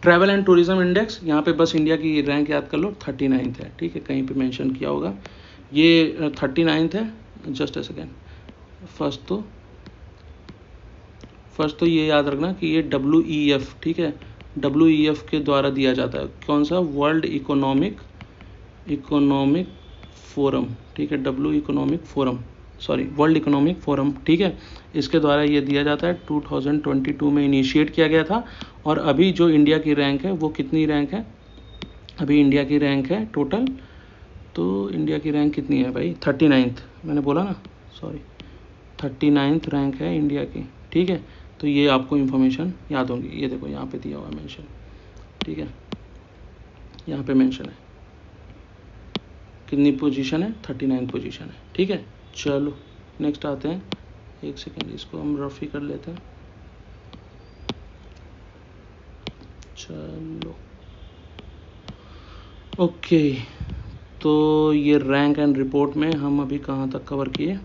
ट्रैवल एंड टूरिज्म इंडेक्स। यहाँ पे बस इंडिया की रैंक याद कर लो, 39th है, ठीक है, कहीं पे मेंशन किया होगा, ये 39th है। जस्ट अ सेकेंड, फर्स्ट तो ये याद रखना कि ये WEF, ठीक है, WEF के द्वारा दिया जाता है, कौन सा, वर्ल्ड इकोनॉमिक फोरम, ठीक है, वर्ल्ड इकोनॉमिक फोरम, ठीक है, इसके द्वारा ये दिया जाता है। 2022 में इनिशिएट किया गया था। और अभी जो इंडिया की रैंक है वो कितनी रैंक है, अभी इंडिया की रैंक है टोटल, तो इंडिया की रैंक कितनी है भाई, 39th, मैंने बोला ना, सॉरी, 39th रैंक है इंडिया की, ठीक है। तो ये आपको इन्फॉर्मेशन याद होगी, ये देखो यहाँ पे दिया हुआ है मेंशन, ठीक है, यहाँ पे मेंशन है कितनी पोजीशन है, 39th पोजीशन है, ठीक है। चलो नेक्स्ट आते हैं, एक सेकेंड इसको हम रफ ही कर लेते हैं। चलो ओके, तो ये रैंक एंड रिपोर्ट में हम अभी कहाँ तक कवर किए,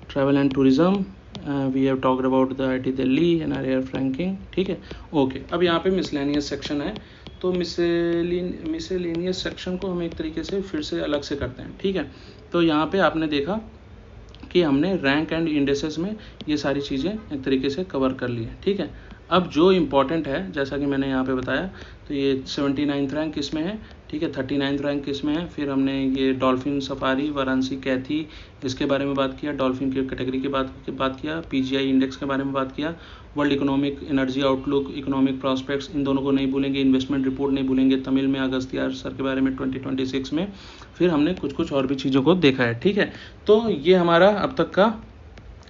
travel and tourism, we have talked about the IIT Delhi, NIRF ranking, ठीक है, ओके। अब यहाँ पे मिसलेनियस सेक्शन है, तो मिसलेनियस सेक्शन को हम एक तरीके से फिर से अलग से करते हैं, ठीक है। तो यहाँ पे आपने देखा कि हमने रैंक एंड इंडेसेस में ये सारी चीज़ें एक तरीके से कवर कर ली है, ठीक है। अब जो इम्पोर्टेंट है, जैसा कि मैंने यहाँ पे बताया, तो ये 79th रैंक किस में है, ठीक है, 39th रैंक इसमें है। फिर हमने ये डॉल्फिन सफारी, वाराणसी कैथी, इसके बारे में बात किया, डॉल्फिन की कैटेगरी की बात किया, पीजीआई इंडेक्स के बारे में बात किया, world economic energy outlook, economic prospects, इन दोनों को नहीं भूलेंगे, इन्वेस्टमेंट रिपोर्ट नहीं भूलेंगे, तमिल में अगस्त्यार सर के बारे में 2026 में। फिर हमने कुछ और भी चीज़ों को देखा है। ठीक है, तो ये हमारा अब तक का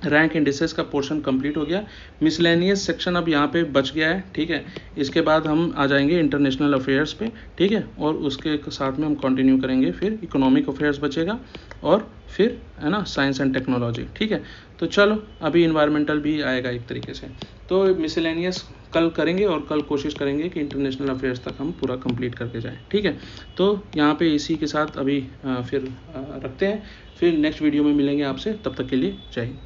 रैंक इंडिसेस का पोर्शन कंप्लीट हो गया। मिसलेनियस सेक्शन अब यहाँ पे बच गया है। ठीक है, इसके बाद हम आ जाएंगे इंटरनेशनल अफेयर्स पे। ठीक है, और उसके साथ में हम कंटिन्यू करेंगे, फिर इकोनॉमिक अफेयर्स बचेगा और फिर है ना साइंस एंड टेक्नोलॉजी। ठीक है, तो चलो अभी इन्वायरमेंटल भी आएगा एक तरीके से। तो मिसलेनियस कल करेंगे और कल कोशिश करेंगे कि इंटरनेशनल अफेयर्स तक हम पूरा कंप्लीट करके जाएं। ठीक है, तो यहाँ पे इसी के साथ अभी फिर रखते हैं, फिर नेक्स्ट वीडियो में मिलेंगे आपसे, तब तक के लिए जय हिंद।